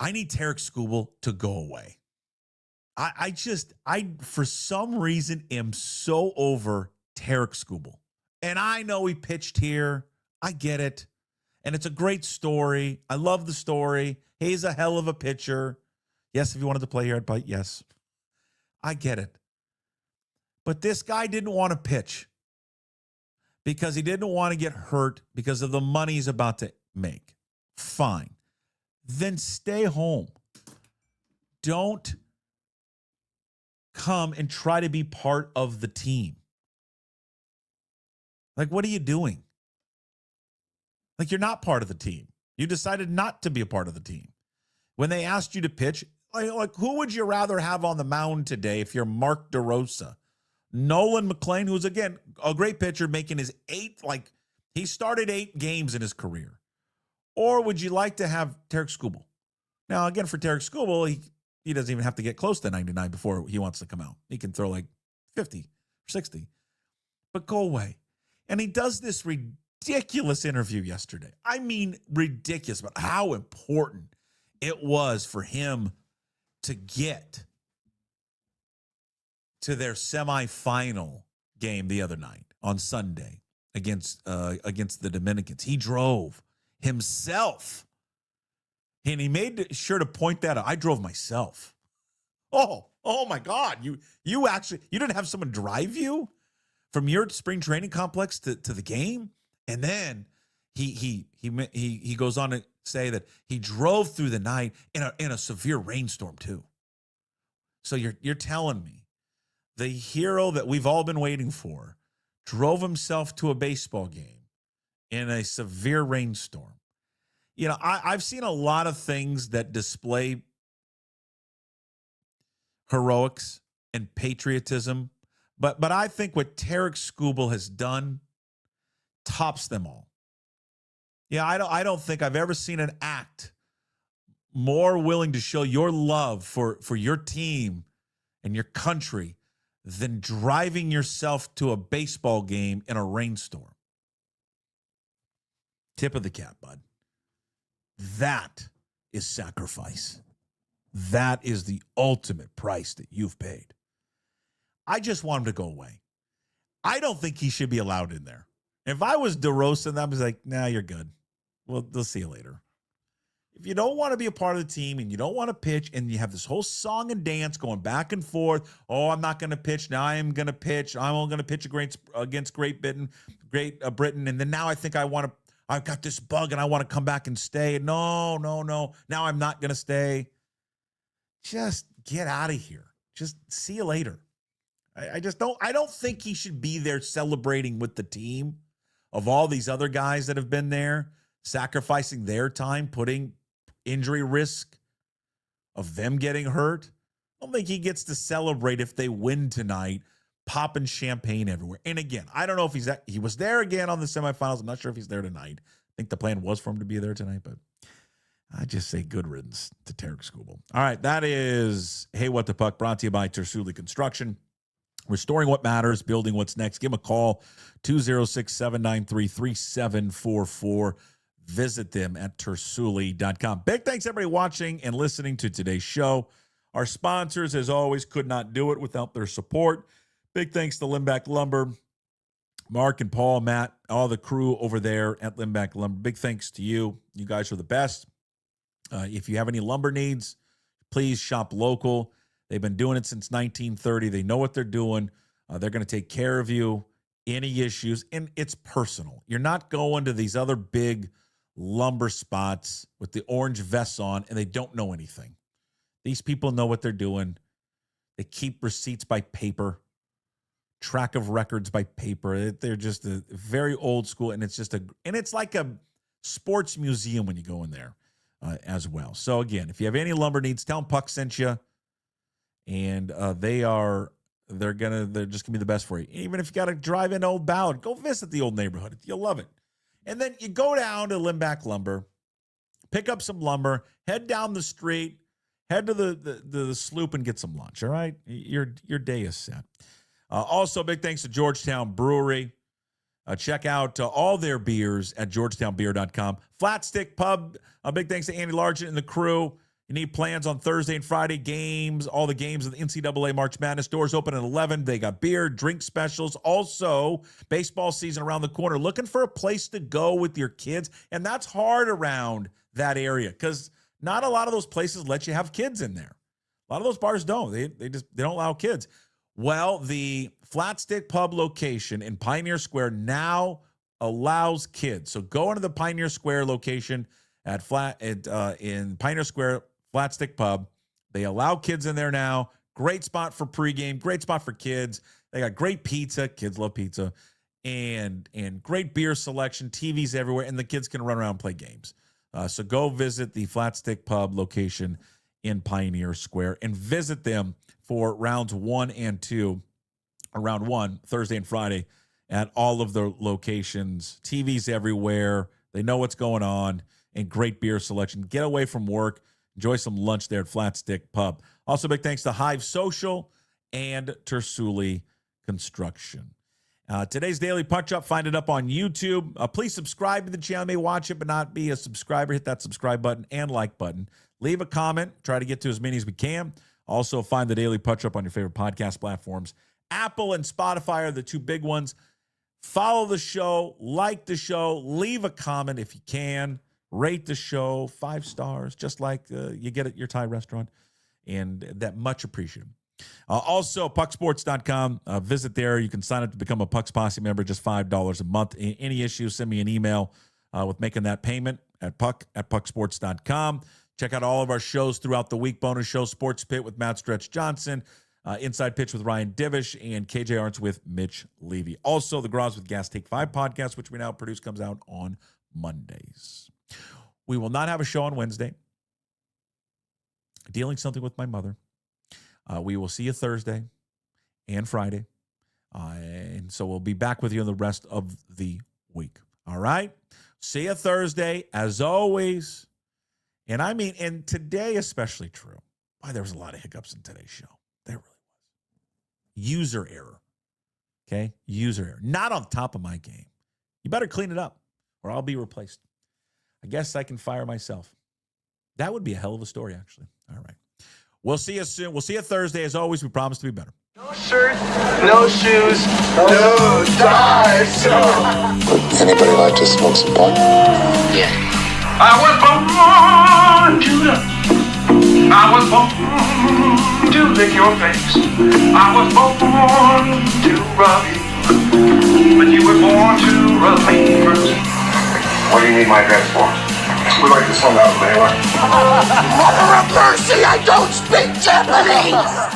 S3: I need Tarek Skubal to go away. I for some reason am so over Tarek Skubal. And I know he pitched here. I get it. And it's a great story. I love the story. He's a hell of a pitcher. Yes, if he wanted to play here, I'd play. Yes. I get it. But this guy didn't want to pitch because he didn't want to get hurt because of the money he's about to make. Fine. Then stay home. Don't come and try to be part of the team. Like, what are you doing? Like, you're not part of the team. You decided not to be a part of the team. When they asked you to pitch, like who would you rather have on the mound today if you're Mark DeRosa? Nolan McLean, who's, again, a great pitcher, making his he started 8 games in his career. Or would you like to have Tarek Skubal? Now, again, for Tarek Skubal, he doesn't even have to get close to 99 before he wants to come out. He can throw like 50 or 60. But go away. And he does this ridiculous interview yesterday. I mean, ridiculous, but how important it was for him to get to their semifinal game the other night on Sunday against the Dominicans. He drove himself, and he made sure to point that out. I drove myself. Oh my God! You didn't have someone drive you from your spring training complex to the game, and then he goes on to say that he drove through the night in a severe rainstorm too. So you're telling me the hero that we've all been waiting for drove himself to a baseball game in a severe rainstorm. You know, I've seen a lot of things that display heroics and patriotism, but I think what Tarek Skubal has done tops them all. Yeah, I don't think I've ever seen an act more willing to show your love for your team and your country than driving yourself to a baseball game in a rainstorm. Tip of the cap, bud. That is sacrifice. That is the ultimate price that you've paid. I just want him to go away. I don't think he should be allowed in there. If I was DeRosa, I was like, nah, you're good. We'll see you later. If you don't want to be a part of the team and you don't want to pitch and you have this whole song and dance going back and forth, oh, I'm not going to pitch. Now I am going to pitch. I'm only going to pitch against Great Britain. And then now I think I've got this bug and I want to come back and stay. No. Now I'm not going to stay. Just get out of here. Just see you later. I don't think he should be there celebrating with the team of all these other guys that have been there, sacrificing their time, putting injury risk of them getting hurt. I don't think he gets to celebrate if they win tonight, popping champagne everywhere. And again, I don't know if he was there again on the semifinals. I'm not sure if he's there tonight. I think the plan was for him to be there tonight, but I just say good riddance to Tarek Skubal. All right, that is Hey What the Puck, brought to you by Tersuli Construction. Restoring what matters, building what's next. Give them a call, 206-793-3744. Visit them at tersuli.com. Big thanks, everybody, watching and listening to today's show. Our sponsors, as always, could not do it without their support. Big thanks to Limback Lumber, Mark and Paul, Matt, all the crew over there at Limback Lumber. Big thanks to you. You guys are the best. If you have any lumber needs, please shop local. They've been doing it since 1930. They know what they're doing. They're going to take care of you, any issues, and it's personal. You're not going to these other big lumber spots with the orange vests on, and they don't know anything. These people know what they're doing. They keep receipts by paper, track of records by paper. They're just a very old school, and it's like a sports museum when you go in there as well. So again, if you have any lumber needs, tell them Puck sent you. And they're just gonna be the best for you. Even if you got to drive into Old Ballard, go visit the old neighborhood. You'll love it. And then you go down to Limback Lumber, pick up some lumber, head down the street, head to the sloop and get some lunch. All right, your day is set. Also, big thanks to Georgetown Brewery. Check out all their beers at georgetownbeer.com. Flat Stick Pub. Big thanks to Andy Largent and the crew. You need plans on Thursday and Friday games, all the games of the NCAA March Madness. Doors open at 11. They got beer, drink specials. Also, baseball season around the corner. Looking for a place to go with your kids. And that's hard around that area because not a lot of those places let you have kids in there. A lot of those bars don't. They don't allow kids. Well, the Flat Stick Pub location in Pioneer Square now allows kids. So go into the Pioneer Square location in Pioneer Square, Flat Stick Pub. They allow kids in there now. Great spot for pregame, great spot for kids. They got great pizza. Kids love pizza. And great beer selection, TVs everywhere, and the kids can run around and play games. So go visit the Flat Stick Pub location in Pioneer Square and visit them for rounds 1 and 2, round 1, Thursday and Friday, at all of their locations. TVs everywhere. They know what's going on, and great beer selection. Get away from work. Enjoy some lunch there at Flat Stick Pub. Also, big thanks to Hive Social and Tersuli Construction. Today's Daily Punch-Up, find it up on YouTube. Please subscribe to the channel. You may watch it, but not be a subscriber. Hit that subscribe button and like button. Leave a comment. Try to get to as many as we can. Also, find the Daily Punch-Up on your favorite podcast platforms. Apple and Spotify are the two big ones. Follow the show. Like the show. Leave a comment if you can. Rate the show 5 stars, just like you get at your Thai restaurant. And that much appreciated. Also, pucksports.com. Visit there. You can sign up to become a Pucks Posse member, just $5 a month. Any issues, send me an email with making that payment at pucksports.com. Check out all of our shows throughout the week. Bonus show, Sports Pit with Matt Stretch Johnson, Inside Pitch with Ryan Divish, and KJ Arns with Mitch Levy. Also, the Graz with Gas Take 5 podcast, which we now produce, comes out on Mondays. We will not have a show on Wednesday. Dealing something with my mother. We will see you Thursday and Friday. And so we'll be back with you the rest of the week. All right? See you Thursday, as always. And I mean, and today especially true. Boy, there was a lot of hiccups in today's show. There really was. User error. Okay? User error. Not on top of my game. You better clean it up or I'll be replaced. I guess I can fire myself. That would be a hell of a story, actually. All right. We'll see you soon. We'll see you Thursday. As always, we promise to be better.
S10: No shirt, no shoes, no ties.
S11: Would anybody like to smoke some pot?
S10: Yeah. I was born to lick your face. I was born to rub you, but you were born to rub me first.
S11: What do you need my address for? We'd like to send out a mailer.
S10: Mother of mercy, I don't speak Japanese!